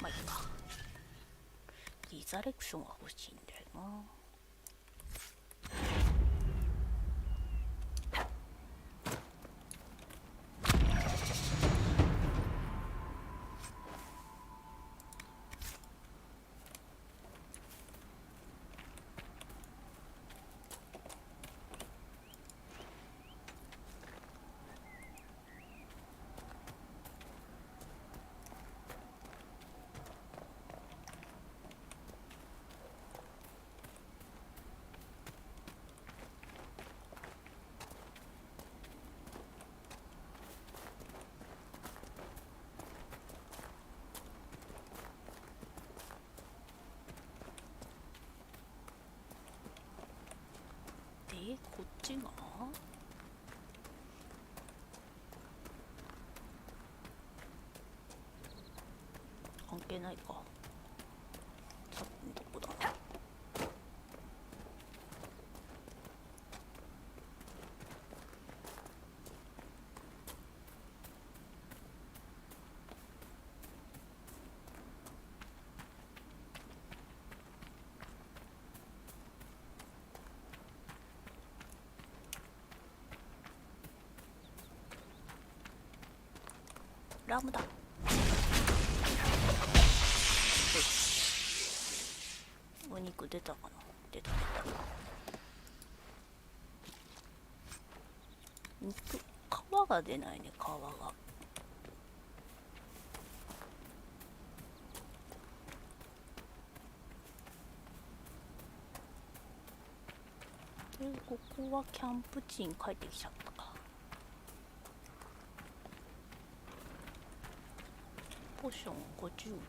まあいいか。リザレクションが欲しいんだよな。こっちが関係ないか。さっきのとこだな。ラムだ。お肉出たかな。出た。肉、皮が出ないね。皮が。で、ここはキャンプ地に帰ってきちゃったか。ポーション50。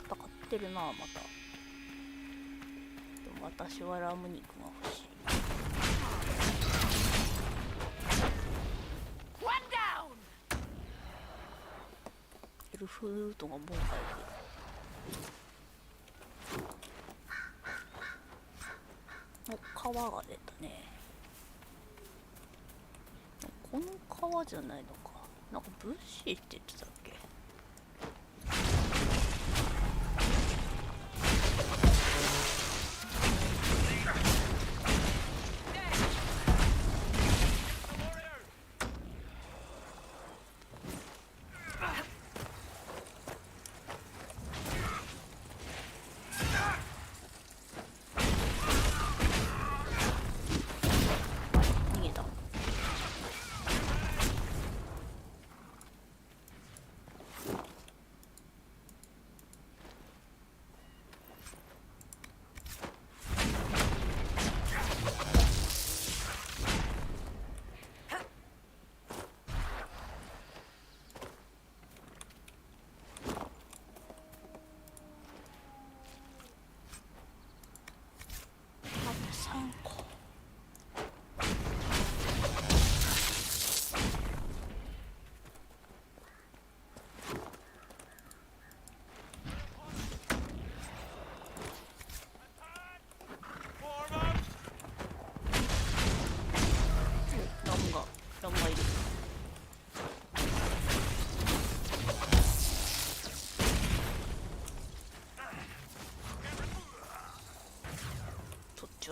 戦ってるな、また。でも私はラム肉が欲しい。エルフルートがもう帰る。皮が出たね。この皮じゃないのか。なんかブッシーって言ってたっけ。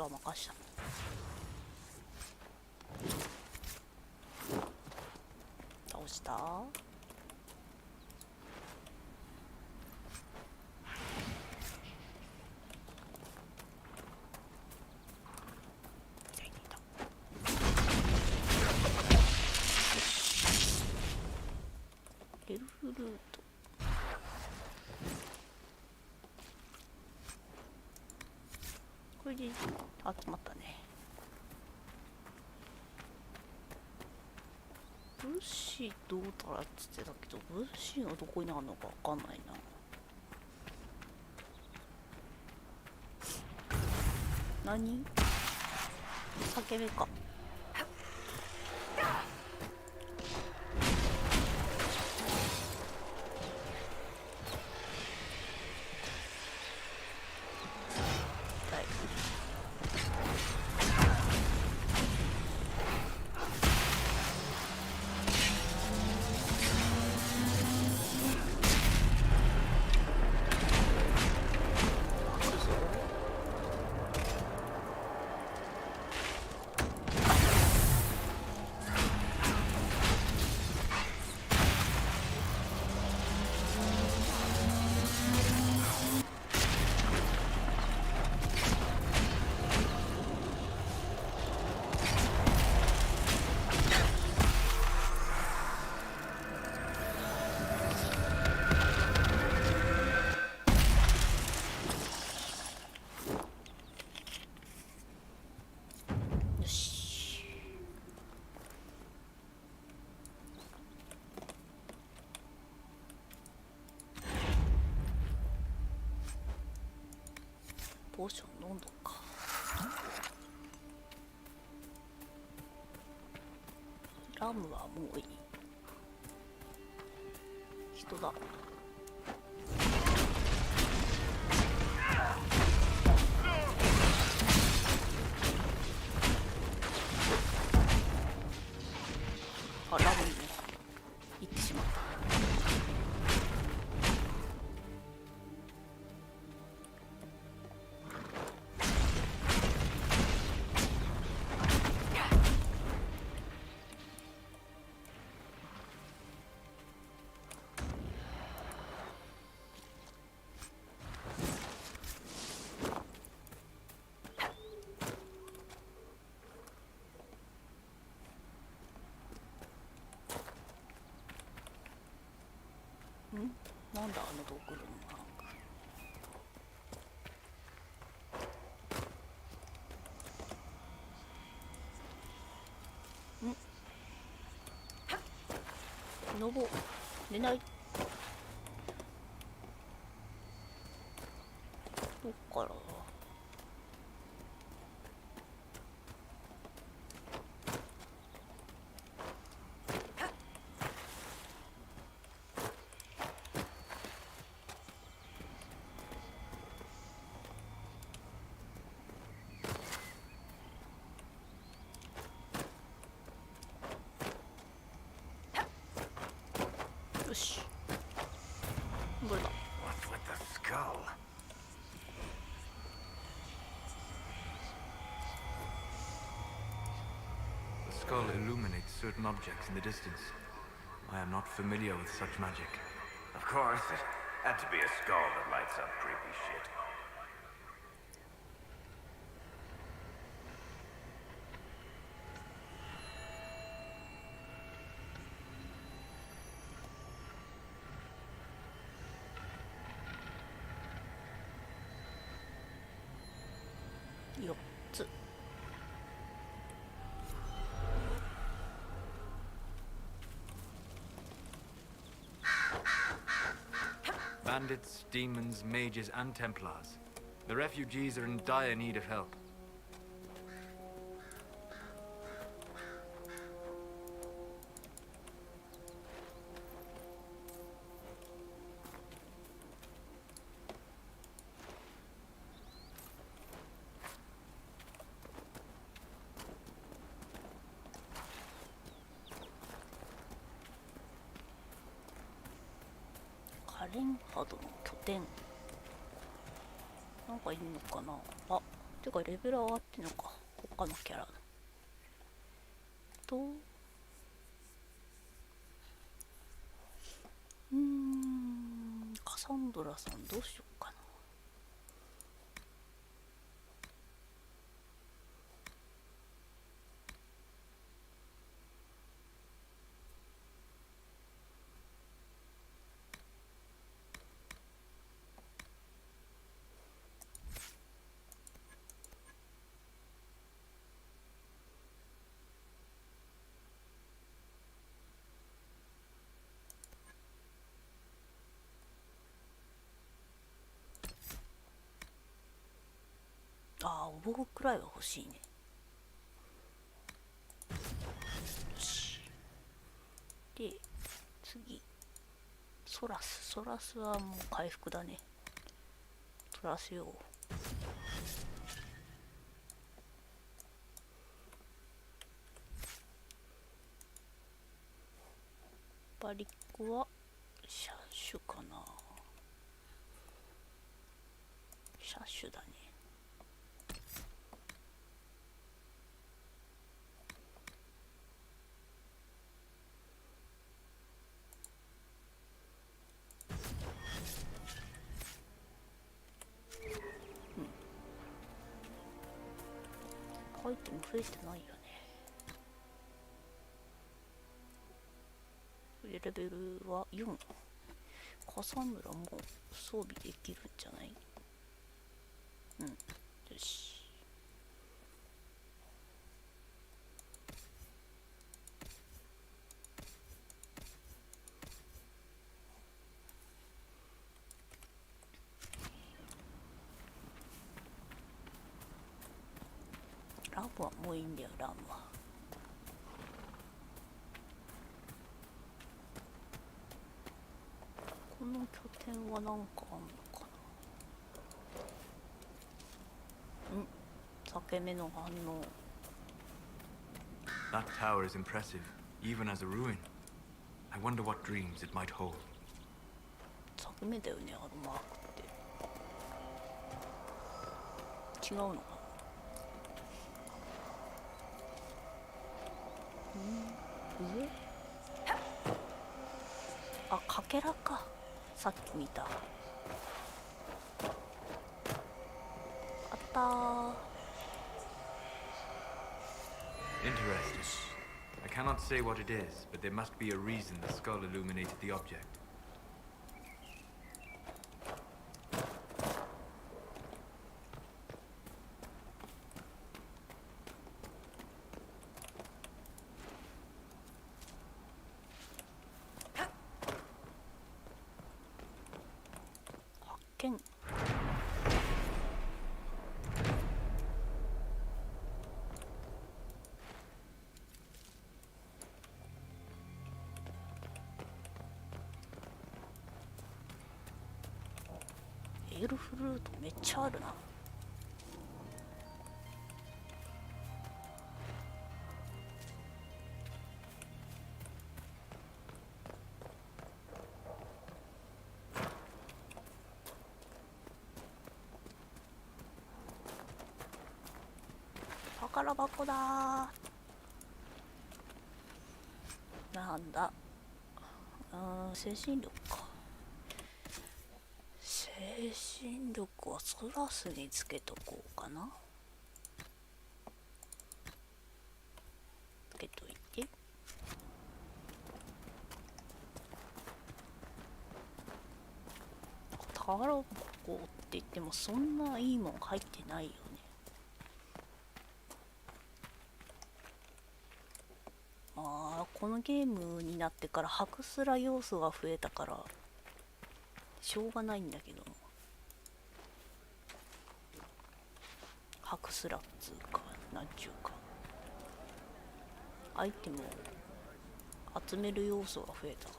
は任した。倒した。エルフルート。これで集まったね。物資どうたらっつってたけど、物資がどこにあるのかわかんないな。何？裂け目か。ポーション飲んどくか。ラムはもういい。人だ。あ、ラムにね行ってしまった。なんだあのドクロのマーク。ノボ寝ない。どっからよし。これだ。What's with the skull? The skull illuminates certain objects in the distance. I am not familiar with such magic. Of course, it had to be a skull that lights up creepy shit.4つ。Bandits, demons, mages, and Templars. The refugees are in dire need of help.カレンハドの拠点。なんかいるのかな。あ、てかレベル上がってんのか、他のキャラと。カサンドラさんどうしようかな。ああ、お盆くらいは欲しいね。よし。で、次。ソラス。ソラスはもう回復だね。取らせよう。バリックはシャッシュかな。シャッシュだね。アイテム増えてないよね。レベルは4。カサンドラも装備できるんじゃない？うん。よし。ラムはもういいんだよ、ラムは。この拠点は何かあんのかな。裂け目の反応。 That tower is impressive, even as a ruin. I wonder what dreams it might hold. 裂け目だよね、あのマークって。違うのかな。上？あ、かけらか。さっき見た。あったー。Interesting. I cannot say what it is, but there must be a reason the skull illuminated the object.エルフルートめっちゃあるな。宝箱だー。なんだ。精神力か。精神力はソラスにつけとこうかな。つけといて。宝箱って言ってもそんないいもん入ってないよね。このゲームになってからハクスラ要素が増えたからしょうがないんだけど、ハクスラっつうかなんちゅうかアイテムを集める要素が増えたか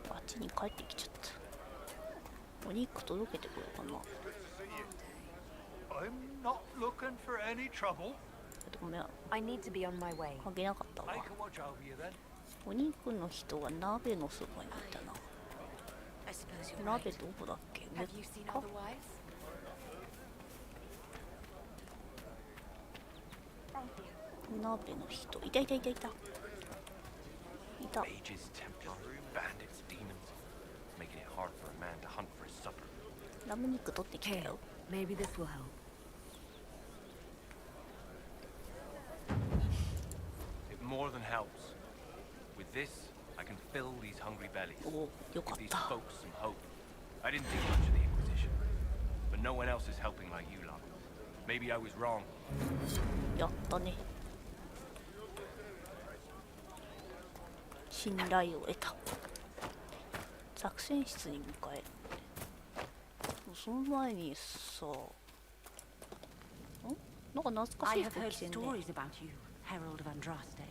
らあっちに帰ってきちゃった。お肉届けてこようかな。I'm not looking for any trouble. ごめん。 I need to be on my way. あげなかったわ。I can watch over you then. お肉の人は鍋のそばにいたな。鍋どこだっけ？上か？鍋の人いたいたいたいたいた。 Mages, Templars, bandits, demons, making it hard for a man to hunt for his supper. ラム肉取ってきたよ。 Maybe this will help. It more than helps. With this, I can fill these hungry bellies. お、よかっ Give these た。 folks some hope. I didn't think much of the Inquisition, but no one else is helping like you lot. Maybe I was wrong. やったね。信頼を得た。作戦室に向かえ。その前にさ、なんか懐かし I い have 服 heard 着てんね。 stories about you, Herald of Andraste.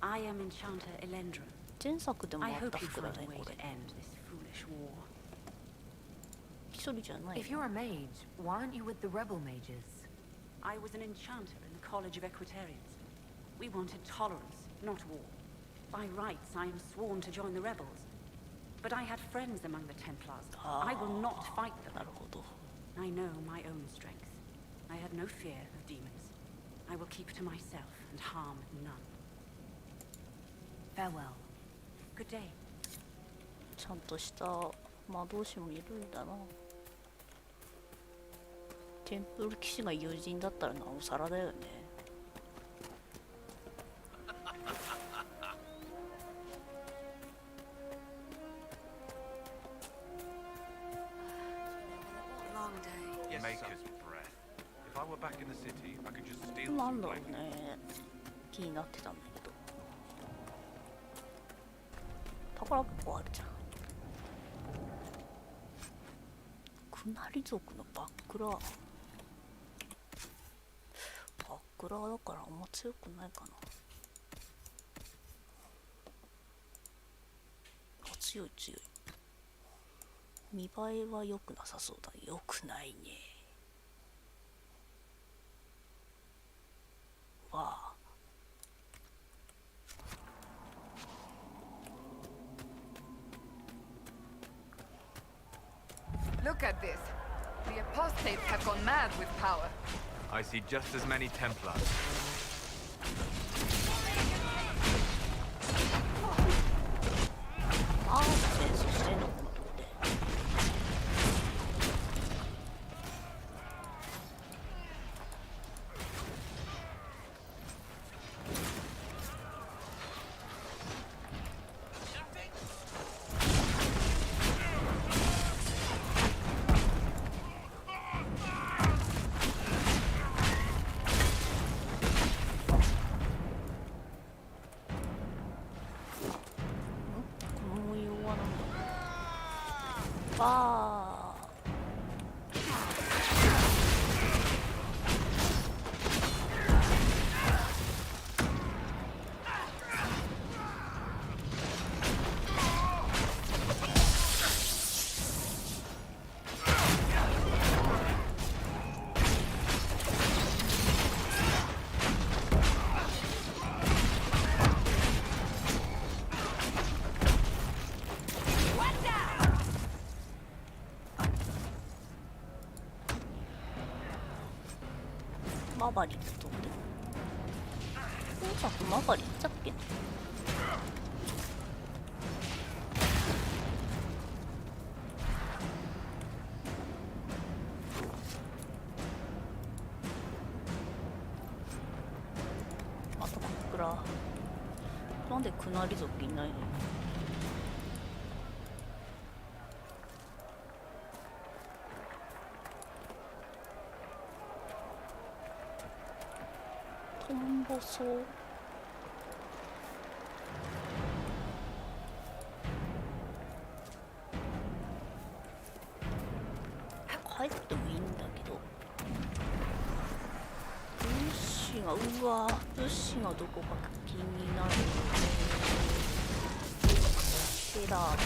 I am Enchanter Elendra. 前作でもあ I っ hope た you 服だ find ね a way こ to れ。 end this foolish war. 一人じゃない If you're a mage, why aren't you with the rebel mages? I was an enchanter in the College of Equitarians. We wanted tolerance, not war. By rights, I am sworn to join the rebels. But I had friends among the Templars. I will not fight them. なるほど。 I know my own strength. I have no fear of demons. I will keep to myself and harm none. Farewell. Good day. ちゃんとした魔導士もいるんだな。テンプル騎士が友人だったらなおさらだよね。Maker's breath. If I were back in the city, I could just steal な some んだろう blankets. ね。気になってたんだけど。宝箱あるじゃん。クナリ族のバックラー。バックラーだからあんま強くないかな。あ、強い強い。見栄えは良くなさそうだ。良くないね。わあ。Look at this. The apostates have gone mad with power. I see just as many Templars. ああ、戦争してんのこのとこで。この模様はなんだ。わあ。マバリンとって今作マバリンいたっけな。あとこっからなんでクナリ族いないの。トンボソウ。帰ってもいいんだけど物資がうわ物資がどこか気になるのでヘラーが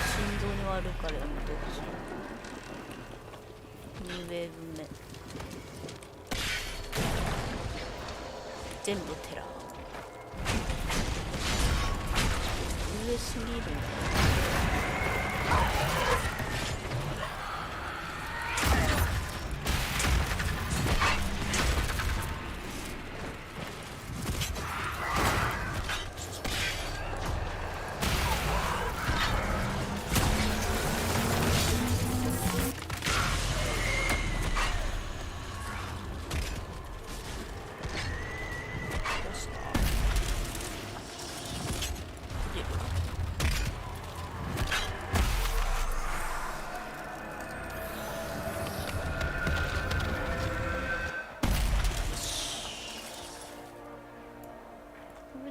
心臓に悪いからやめよ全部テラ上すぎるんだよ。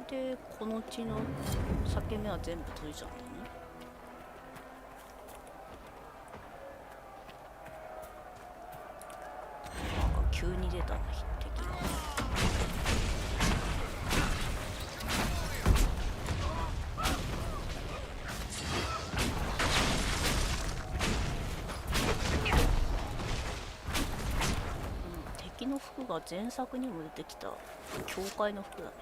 でこのうちの裂け目は全部取れちゃうんだね。なんか急に出たな敵が。敵の服が前作にも出てきた教会の服だね。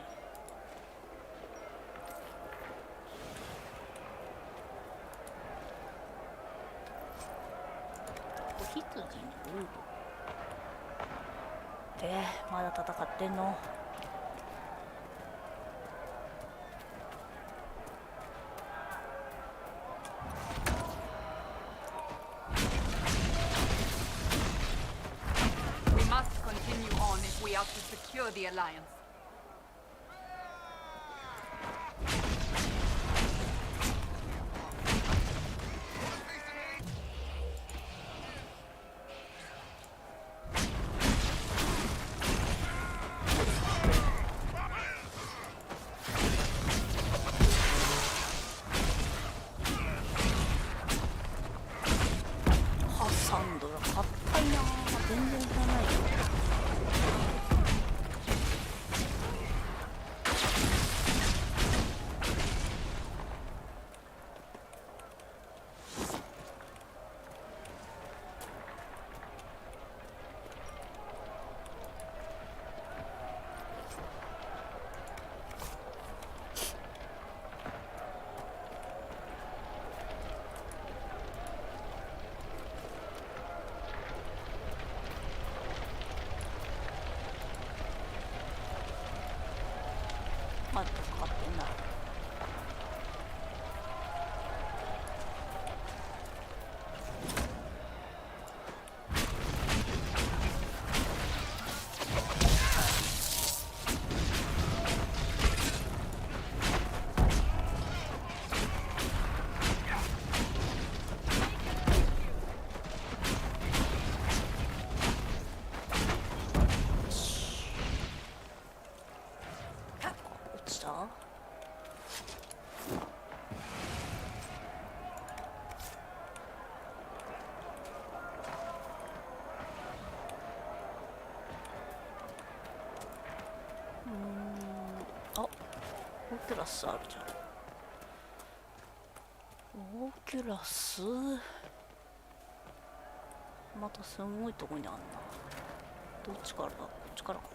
羊にルードでまだ戦ってんの。We must continue on if we are to secure the alliance.まだかかってない。あ、オーキュラスあるじゃん。オーキュラスまたすごいとこにあんな。どっちからだ？こっちからかな。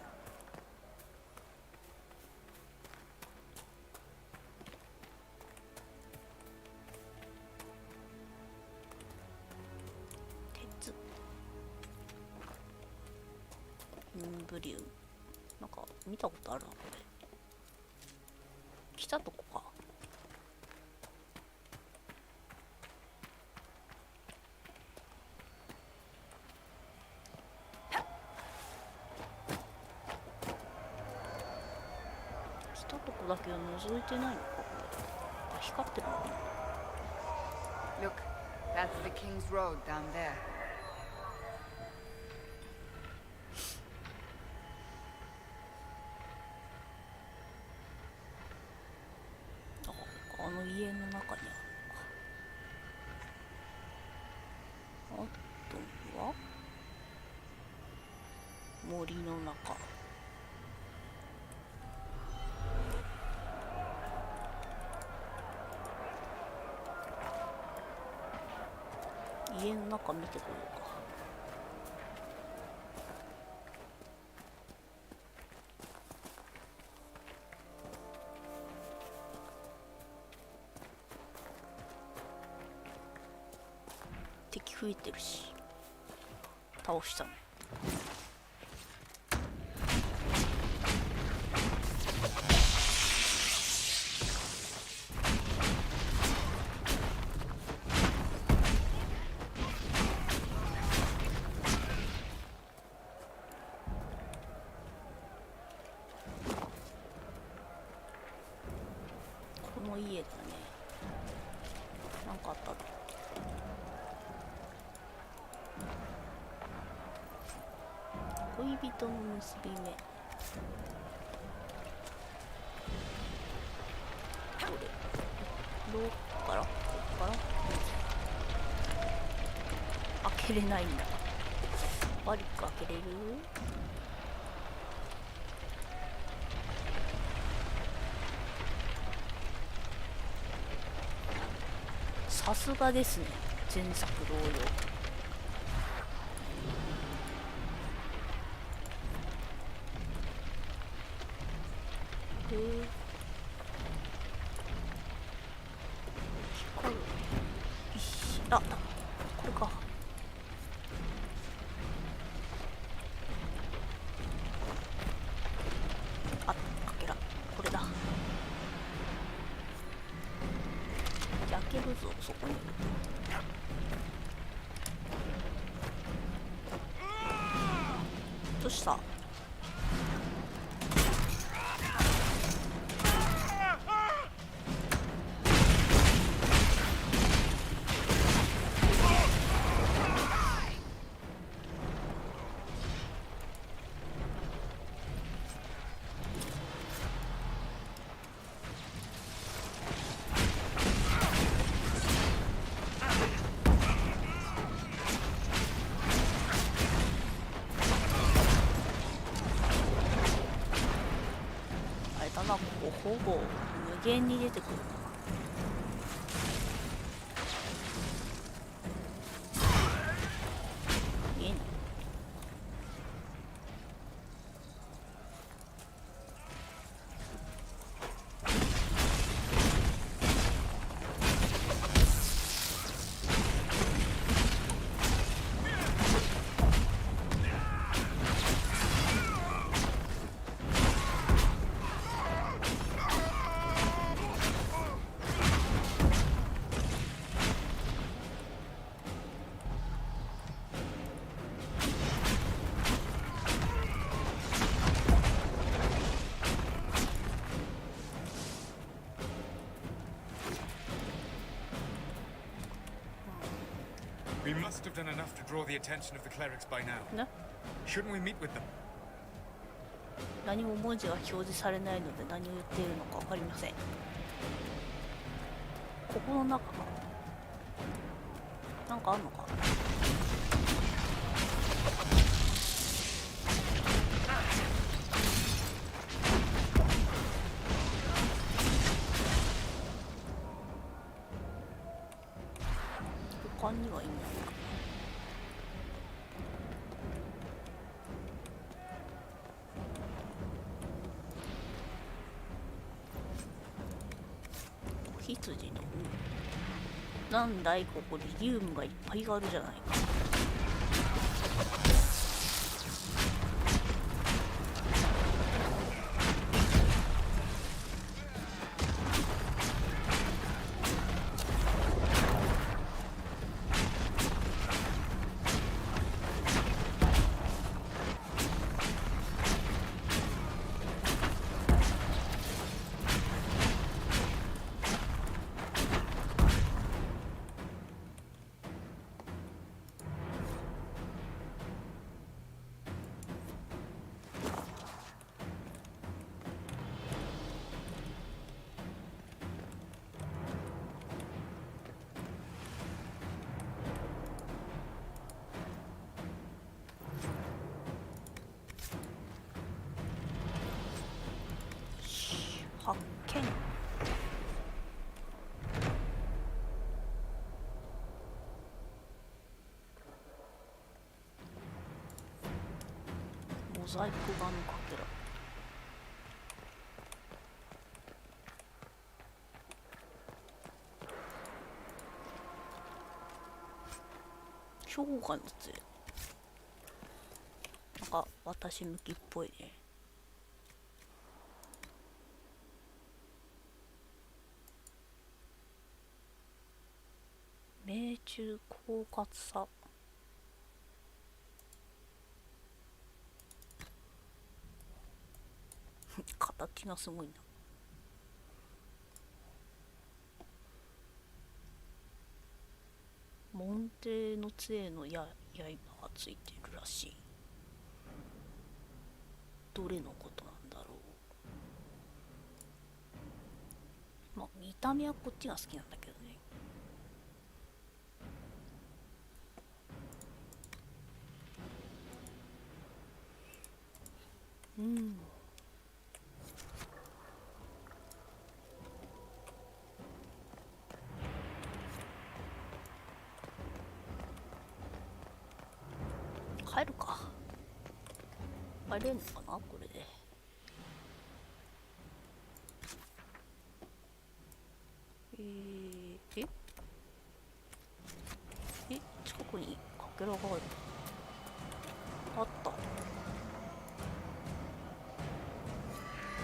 鉄ブリューなんか見たことあるなこれ。来たとこか。来たとこだけど覗いてないのかこれ。光ってるのかな。 Look, that's the King's Road down there. あの家の中にあるのか。あとは森の中。家の中見てこようか。増えてるし。倒したね。この家だね。なんかあったの？恋人の結び目。これどっからこっから開けれないんだ。バリック開けれる？さすがですね、前作同様。機械石、あ、これか。あ、かけら、これだ。焼けるぞ、そこにいると。どうした？ほぼ無限に出てくるな。見えない。We must have done enough to draw the attention of the clerics by now. No? Shouldn't we meet with them? 何も文字が表示されないので何を言っているのか分かりません。ここの中か。なんかあんのか。他にはいないか。羊のなんだい、ここリリウムがいっぱいあるじゃないか。発見。モザイク板のかけら。召喚の杖。なんか私向きっぽいね。命中狡猾さ。形がすごいな。門弟の杖の刃がついてるらしい。どれのことなんだろう。まあ見た目はこっちが好きなんだけどね。うん。帰るか。帰れんのかなこれで。近くにかけらがある。あった。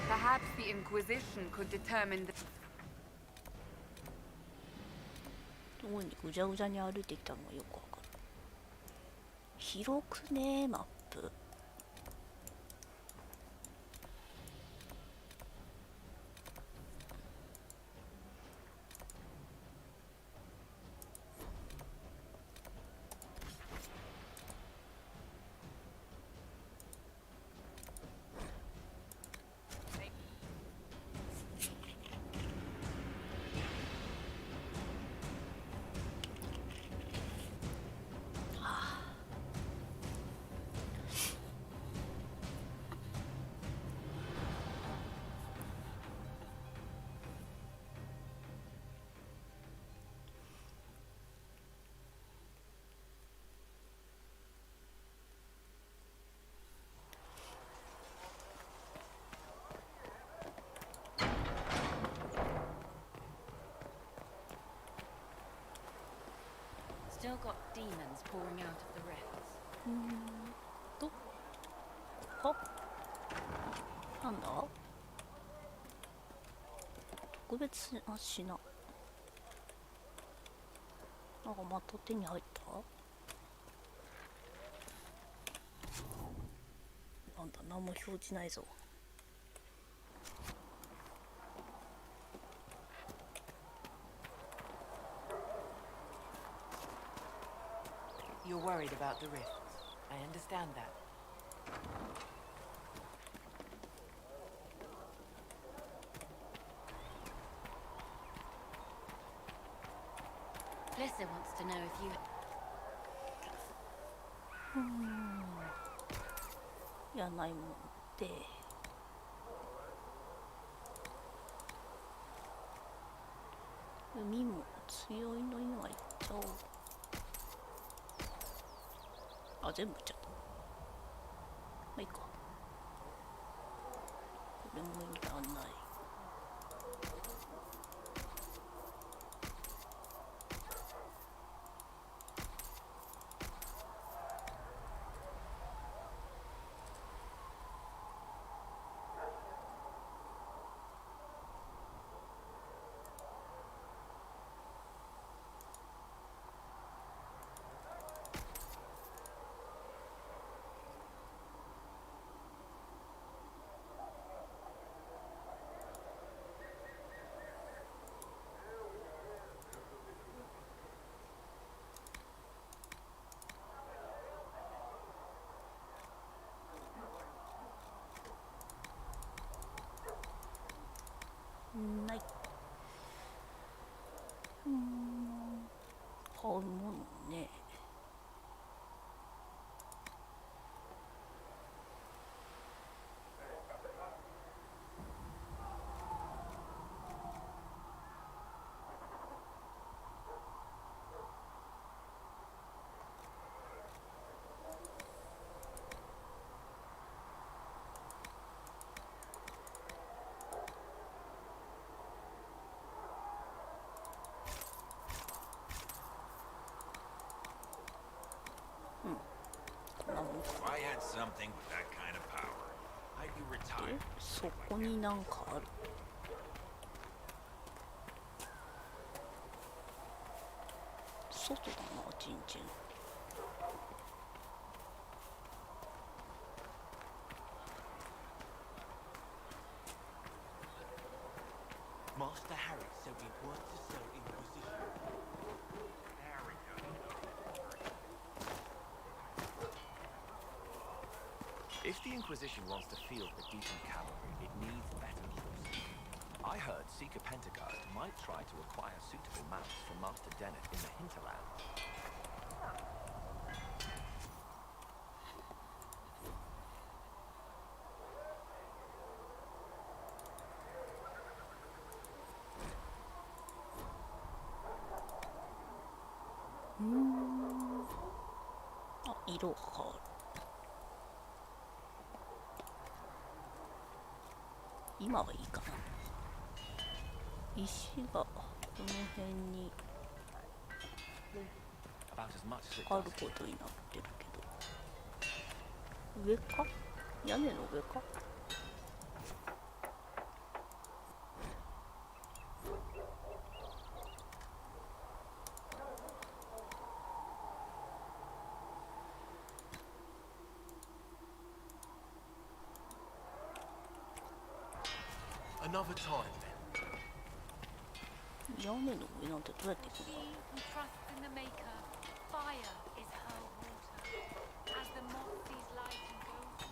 Perhaps the Inquisition could determine the... どこにぐじゃぐじゃに歩いてきたのがよくわかる。広くねマップ。Still got demons pouring out of the rifts. あ、なんだ特別な品。なんかまた手に入った。なんだ何も表示ないぞ。You're worried about the rifts. I understand that. Lissa wants to know if you... やないもんで。海も強いの今いっちゃおう。あ、全部いっちゃった。まあいいか。これもいらない。ない。買うものね。had something with that kind of power, I'd be retired. そこになんかある。外だな、ちんちん。Master Harry said we weren't to sell Inquisition. Harry If the Inquisition wants to field a decent cavalry, it needs better horses. I heard Seeker Pentecost might try to acquire suitable mounts from Master Dennett in the hinterlands. Hmm. あ、色が変わる。今はいいかな。石がこの辺にあることになってるけど、上か？屋根の上か？Another time, then. 屋根の上なんてどうやって行くんだ？ She who trusts in the Maker, fire is her water. As the moth sees light and goes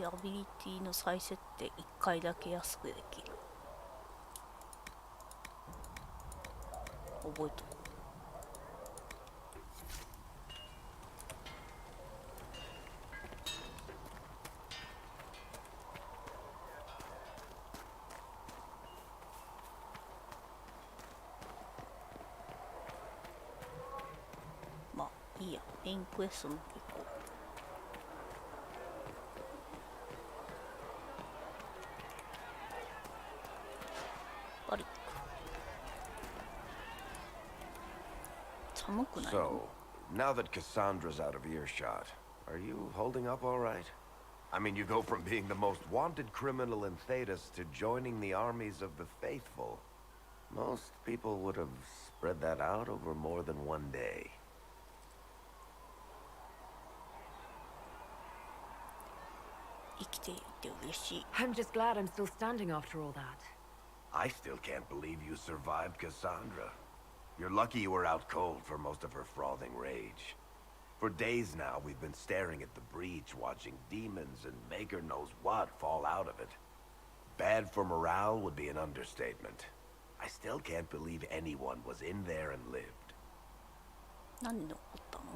アビリティの再設定1回だけ安くできる。覚えとこう。まあいいや、メインクエストの方行こう。So, now that Cassandra's out of earshot, are you holding up all right? I mean, you go from being the most wanted criminal in Thedas to joining the armies of the faithful. Most people would have spread that out over more than one day. I'm just glad I'm still standing after all that. I still can't believe you survived Cassandra. You're lucky you were out cold for most of her frothing rage. For days now, we've been staring at the breach, watching demons and maker knows what fall out of it. Bad for morale would be an understatement. I still can't believe anyone was in there and lived.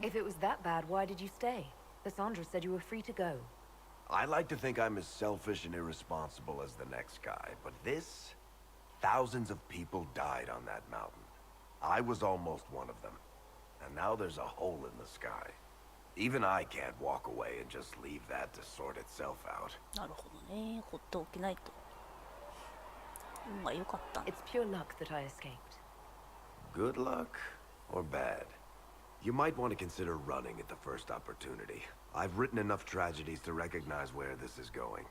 If it was that bad, why did you stay? Cassandra said you were free to go. I like to think I'm as selfish and irresponsible as the next guy, but this... Thousands of people died on that mountain. I was almost one of them. And now there's a hole in the sky. Even I can't walk away and just leave that to sort itself out. It's pure luck that I escaped. Good luck or bad? You might want to consider running at the first opportunity. I've written enough tragedies to recognize where this is going.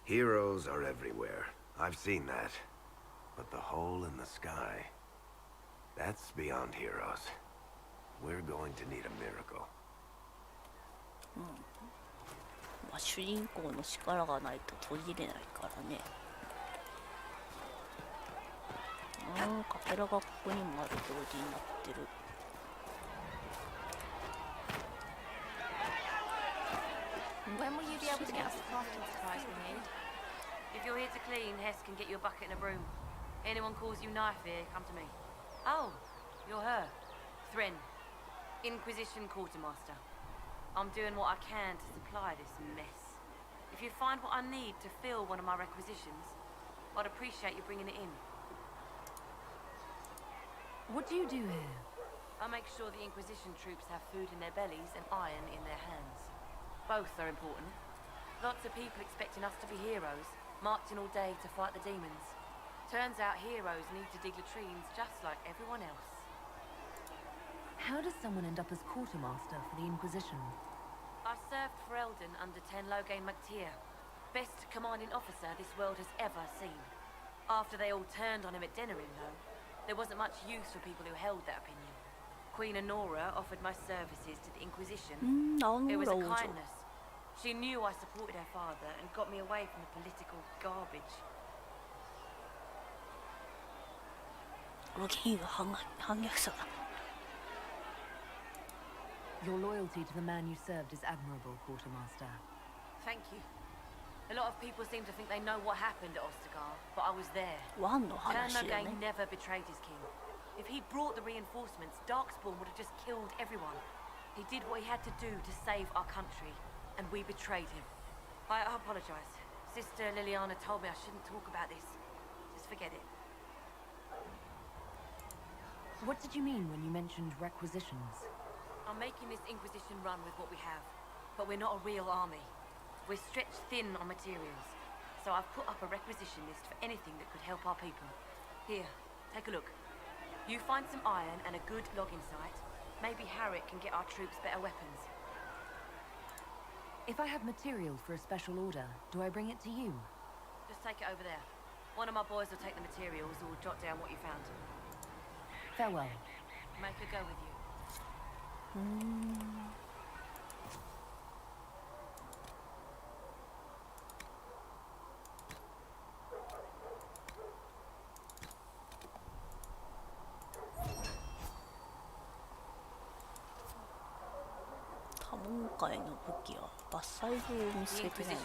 Heroes are everywhere. I've seen that. But the hole in the sky... That's beyond heroes. We're going to need a miracle. まあ主人公の力がないと閉じれないからね。なんかヘラがここにもある表示になってる。When will you be able to get us the crafting supplies we need? If you're here to clean, Hess can get you a bucket and a broom. Anyone calls you knife here, come to me. Oh, you're her. Thren. Inquisition Quartermaster. I'm doing what I can to supply this mess. If you find what I need to fill one of my requisitions, I'd appreciate you bringing it in. What do you do here? I make sure the Inquisition troops have food in their bellies and iron in their hands. Both are important. Lots of people expecting us to be heroes, marching all day to fight the demons. Turns out heroes need to dig latrines just like everyone else. How does someone end up as quartermaster for the Inquisition? I served for Eldon under Ten Loghain MacTier, best commanding officer this world has ever seen. After they all turned on him at Denerim, though, there wasn't much use for people who held that opinion. Queen Honora offered my services to the Inquisition. It was a kindness. She knew I supported her father and got me away from the political garbage. この権威が反逆者だ。 Your loyalty to the man you served is admirable, Quartermaster. Thank you. A lot of people seem to think they know what happened at Ostagar, but I was there. ワンの話だ Ten ね。 Loghain never betrayed his king. If he'd brought the reinforcements, Darkspawn would have just killed everyone. He did what he had to do to save our country, and we betrayed him. I apologize. Sister Liliana told me I shouldn't talk about this. Just forget it. What did you mean when you mentioned requisitions? I'm making this Inquisition run with what we have, but we're not a real army. We're stretched thin on materials, so I've put up a requisition list for anything that could help our people. Here, take a look. You find some iron and a good logging site. Maybe Harriet can get our troops better weapons. If I have material for a special order, do I bring it to you? Just take it over there. One of my boys will take the materials or jot down what you found. Farewell. Make her go with you. 多門会の武器は伐採棒を見つけてないな。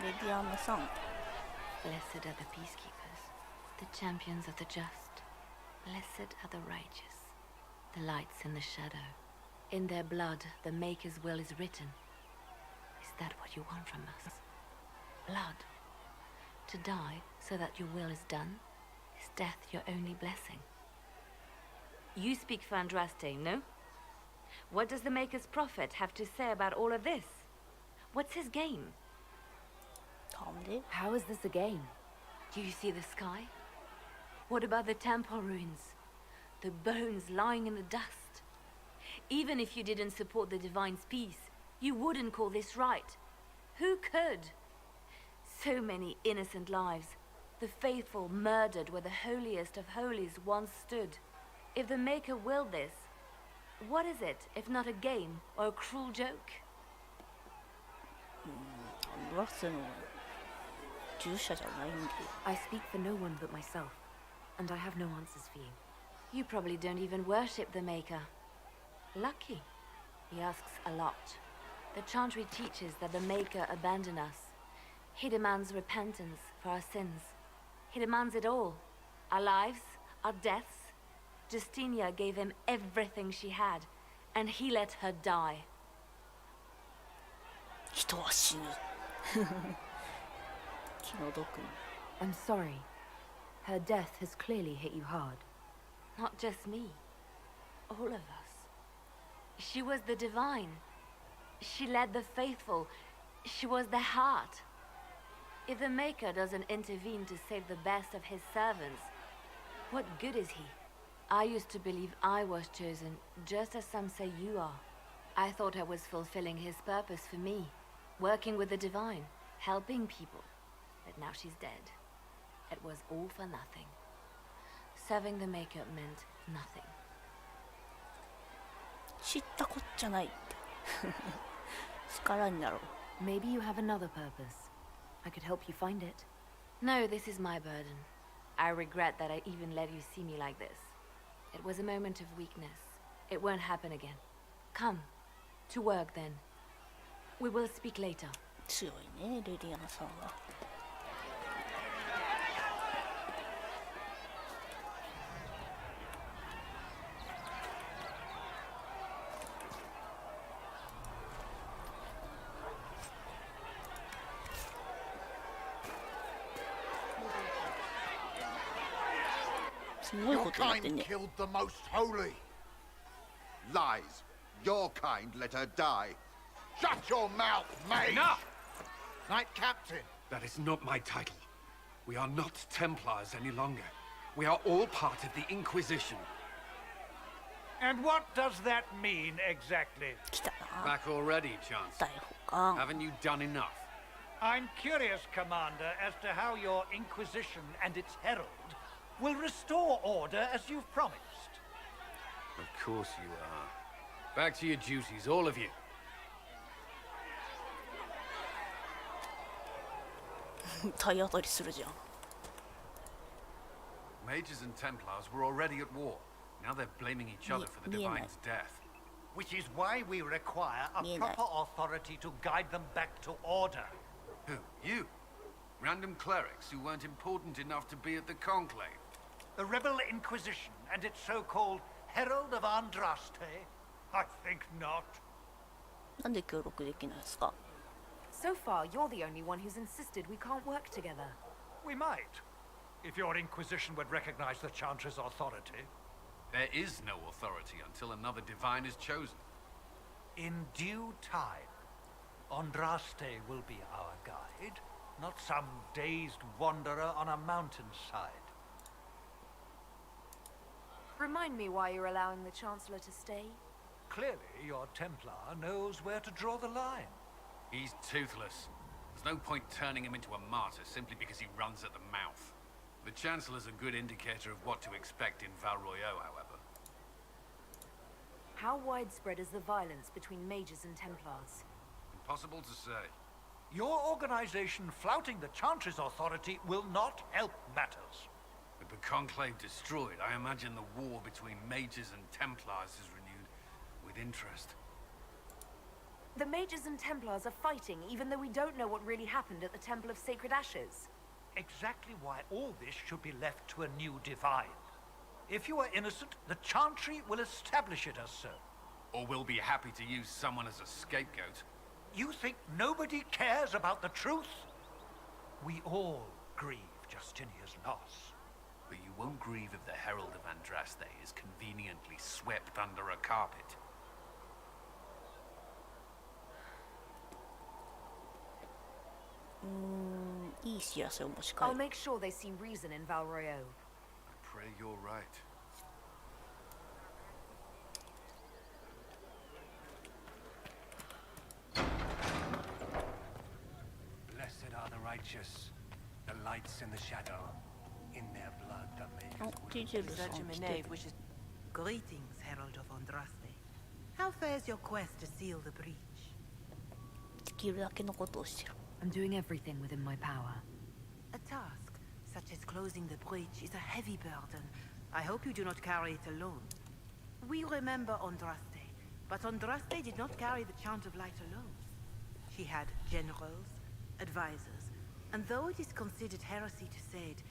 レディアナさん。 Blessed are the peacekeepers, the champions of the just. Blessed are the righteous, the lights in the shadow. In their blood, the Maker's will is written. Is that what you want from us? Blood? To die so that your will is done? Is death your only blessing? You speak for Andraste, no? What does the Maker's prophet have to say about all of this? What's his game? How is this a game? Do you see the sky? What about the temple ruins? The bones lying in the dust? Even if you didn't support the Divine's peace, you wouldn't call this right. Who could? So many innocent lives. The faithful murdered where the holiest of holies once stood. If the Maker willed this, what is it if not a game or a cruel joke? ラスの従者じゃないんで。 I speak for no one but myself, and I have no answers for you. You probably don't even worship the Maker. Lucky. He asks a lot. The Chantry teaches that the Maker abandoned us. He demands repentance for our sins. He demands it all. Our lives, our deaths. Justinia gave him everything she had, and he let her die. 人は死ぬ。気の毒に。 I'm sorry. Her death has clearly hit you hard. Not just me. All of us. She was the Divine. She led the faithful. She was their heart. If the Maker doesn't intervene to save the best of his servants, what good is he? I used to believe I was chosen, just as some say you are. I thought I was fulfilling his purpose for me, working with the Divine, helping people. But now she's dead. It was all for nothing. Serving the Maker meant nothing. 知ったこっちゃないって。力になろう。 Maybe you have another purpose. I could help you find it. No, this is my burden. I regret that I even let you see me like this. It was a moment of weakness. It won't happen again. Come, to work then. We will speak later. 強いね、レディアナさんは。すごい Your ことになってん kind ね。 killed the most holy. Lies. Your kind let her die. Shut your mouth, mate! Enough! Knight Captain. That is not my title. We are not Templars any longer. We are all part of the Inquisition. And what does that mean exactly? Back already, Chancellor. Haven't you done enough? I'm curious, Commander, as to how your Inquisition and its herald will restore order as you've promised. Of course you are. Back to your duties, all of you. Mages and Templars were already at war. Now they're blaming each other for the Divine's death. Which is why we require a proper authority to guide them back to order. Who? You? Random clerics who weren't important enough to be at the Conclave? The Rebel Inquisition and its so-called Herald of Andraste? I think not. So far, you're the only one who's insisted we can't work together. We might, if your Inquisition would recognize the Chantry's authority. There is no authority until another Divine is chosen. In due time, Andraste will be our guide, not some dazed wanderer on a mountainside. Remind me why you're allowing the Chancellor to stay? Clearly, your Templar knows where to draw the line. He's toothless. There's no point turning him into a martyr simply because he runs at the mouth. The Chancellor's a good indicator of what to expect in Val Royeaux, however. How widespread is the violence between mages and Templars? Impossible to say. Your organization flouting the Chantry's authority will not help matters. With the Conclave destroyed, I imagine the war between mages and Templars is renewed with interest. The mages and Templars are fighting even though we don't know what really happened at the Temple of Sacred Ashes. Exactly why all this should be left to a new Divine. If you are innocent, the Chantry will establish it as so. Or we'll be happy to use someone as a scapegoat. You think nobody cares about the truth? We all grieve Justinia's loss. But you won't grieve if the Herald of Andraste is conveniently swept under a carpet. I'll make sure they see reason in Val Royeaux. I pray you're right. Blessed are the righteous, the lights in the shadow. In their blood, the maker's wishes. Greetings, Herald of Andraste. How fares your quest to seal the breach? I'm doing everything within my power. A task, such as closing the breach, is a heavy burden. I hope you do not carry it alone. We remember Andraste, but Andraste did not carry the Chant of Light alone. She had generals, advisors, and though it is considered heresy to say it,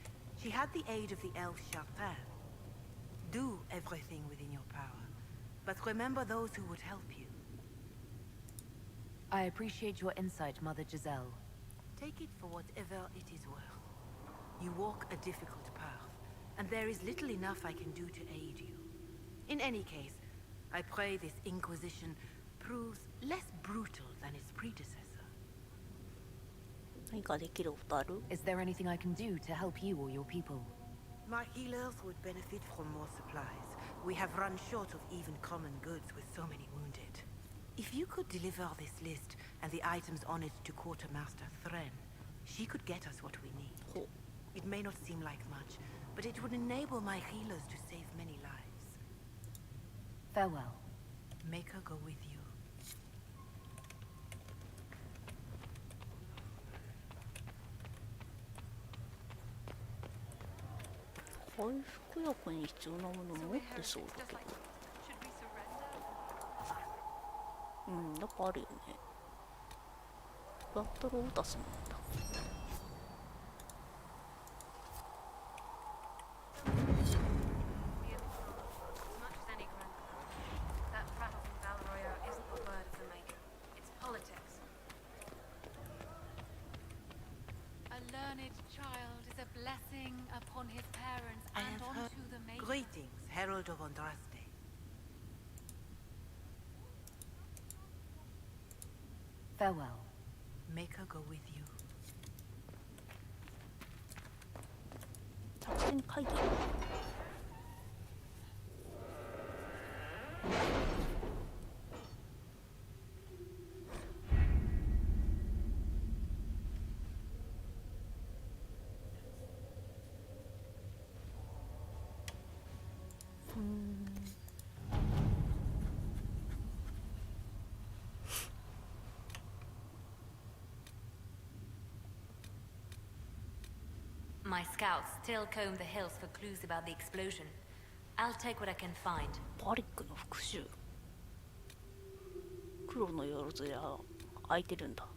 she had the aid of the elf Chartin. Do everything within your power, but remember those who would help you. I appreciate your insight, Mother Giselle. Take it for whatever it is worth. You walk a difficult path, and there is little enough I can do to aid you. In any case, I pray this Inquisition proves less brutal than its predecessor. Is there anything I can do to help you or your people? My healers would benefit from more supplies. We have run short of even common goods with so many wounded. If you could deliver this list and the items on it to Quartermaster Thren, she could get us what we need. It may not seem like much, but it would enable my healers to save many lives. Farewell. Make her go with you. Greetings, Herald of Andraste. Farewell. Make her go with you. 作戦会議。My scouts still comb the hills for clues about the explosion. I'll take what I can find. バリックの復讐。黒のよろずや空いてるんだ。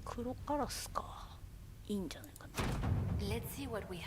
黒カラスか。いいんじゃないかな。Let's see what we have.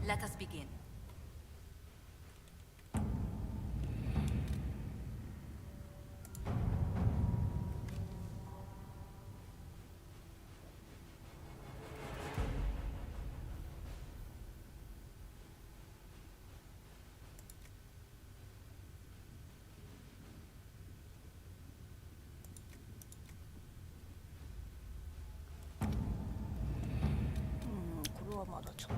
Let us begin. Hmm, これはまだちょっと。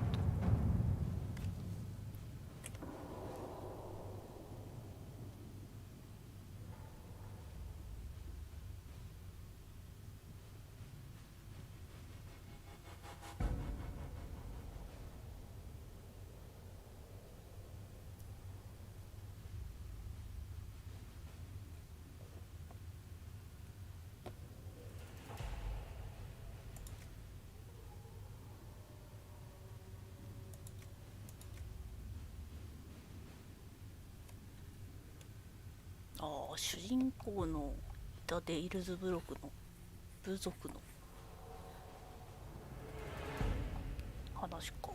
ああ、主人公のいたデイルズブロクの部族の話か。こ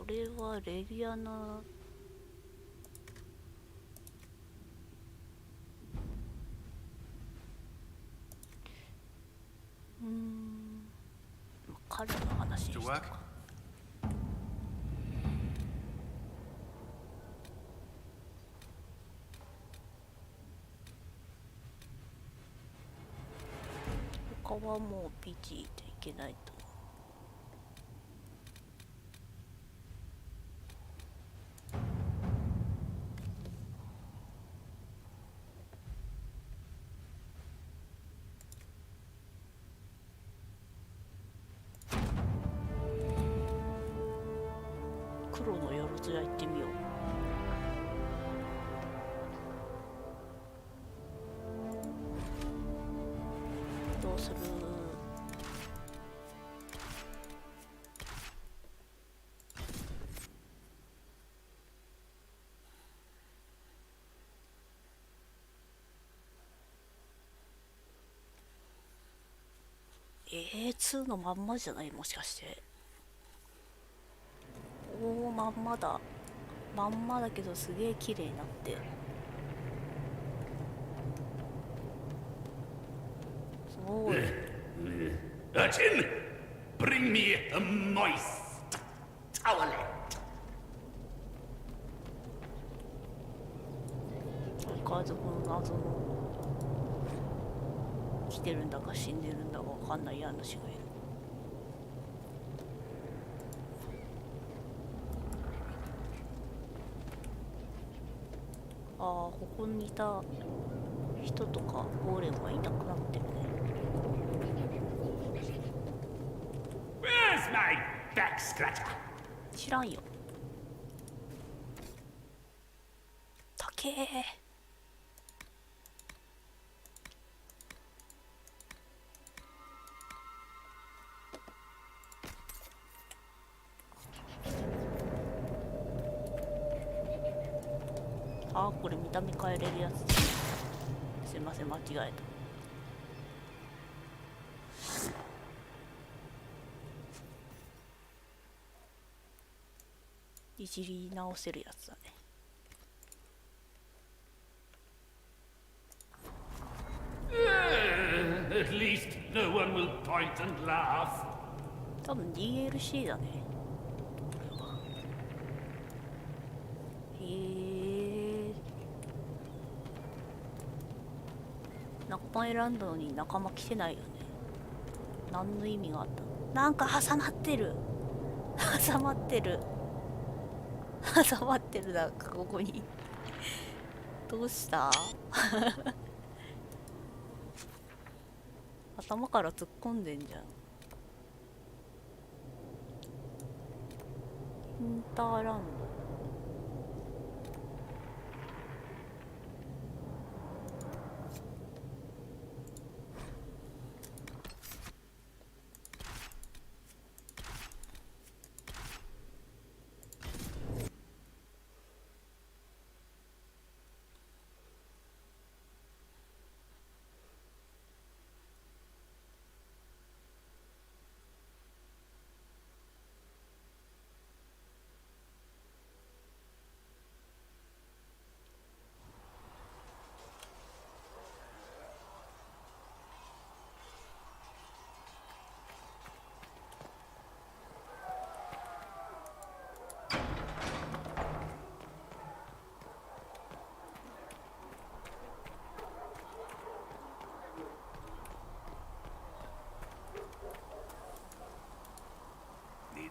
れはレギアナ彼の話にしたか。他はもうピチでいけないと。黒のよろずや行ってみよう。どうする？2のまんまじゃない？もしかして。おお、まんまだ。まんまだけどすげえ綺麗になって。すごい。Urchin, bring me a moist towelette. 相変わらずこの謎の生きてるんだか死んでるんだかわかんない家主がいる。ここにいた人とかゴーレムがいなくなってるね。Where's my back scratcher? 知らんよ。たけー。あー、これ見た目変えれるやつ。すいません、間違えた。いじり直せるやつだね。At least no one will point and laugh. 多分 DLC だね。へえ。仲間選んだのに仲間来てないよね。何の意味があったの？なんか挟まってる。挟まってる。挟まってる。なんかここに。どうした頭から突っ込んでんじゃん。インターランド。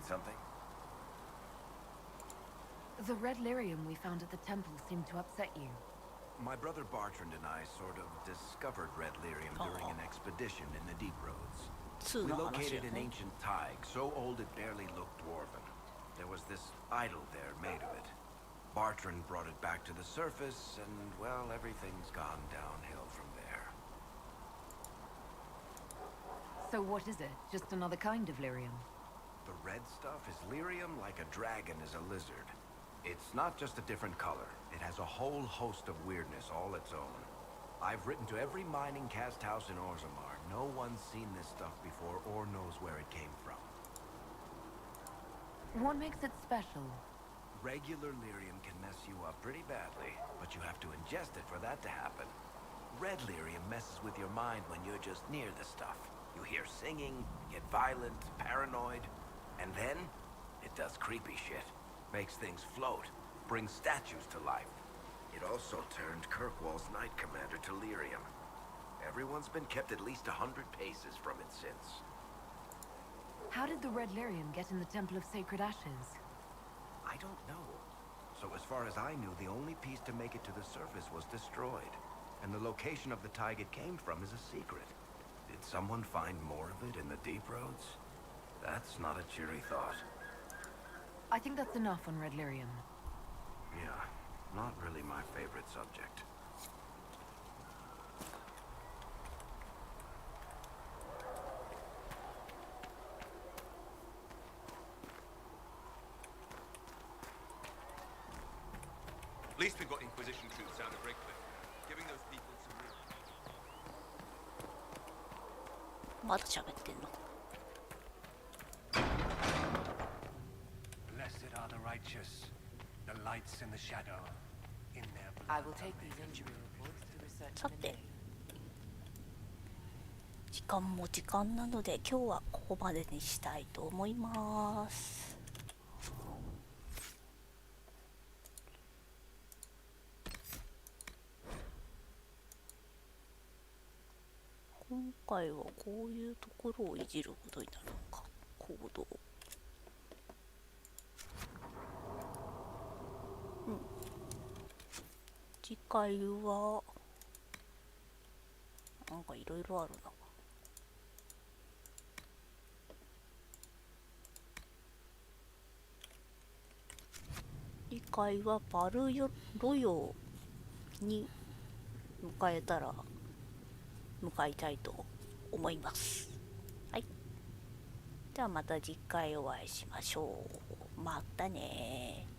Something? The red lyrium we found at the temple seemed to upset you. My brother Bertrand and I sort of discovered red lyrium during an expedition in the deep roads. We located an ancient thaig, so old it barely looked dwarven. There was this idol there made of it. Bertrand brought it back to the surface, and, well, everything's gone downhill from there. So what is it? Just another kind of lyrium? The red stuff is lyrium like a dragon is a lizard. It's not just a different color. It has a whole host of weirdness all its own. I've written to every mining cast house in Orzammar. No one's seen this stuff before or knows where it came from. What makes it special? Regular lyrium can mess you up pretty badly, but you have to ingest it for that to happen. Red lyrium messes with your mind when you're just near the stuff. You hear singing, get violent, paranoid. And then, it does creepy shit. Makes things float. Brings statues to life. It also turned Kirkwall's Knight Commander to lyrium. Everyone's been kept at least 100 paces from it since. How did the red lyrium get in the Temple of Sacred Ashes? I don't know. So as far as I knew, the only piece to make it to the surface was destroyed. And the location of the thaig it came from is a secret. Did someone find more of it in the deep roads? That's not a cheery thought. I think that's enough on red lyrium. Yeah, not really my favorite subject. At least we've got Inquisition troops down at Redcliffe, giving those people some real... まだ喋ってんの。Blessed are the righteous, the lights in the shadow, in their blood. I will take these injury reports to research さて、時間も時間なので今日はここまでにしたいと思います。今回はこういうところをいじることになるのか。行動。次回はなんかいろいろあるな。次回はバルロヨに迎えたら向かいたいと思います。はい。ではまた次回お会いしましょう。またねー。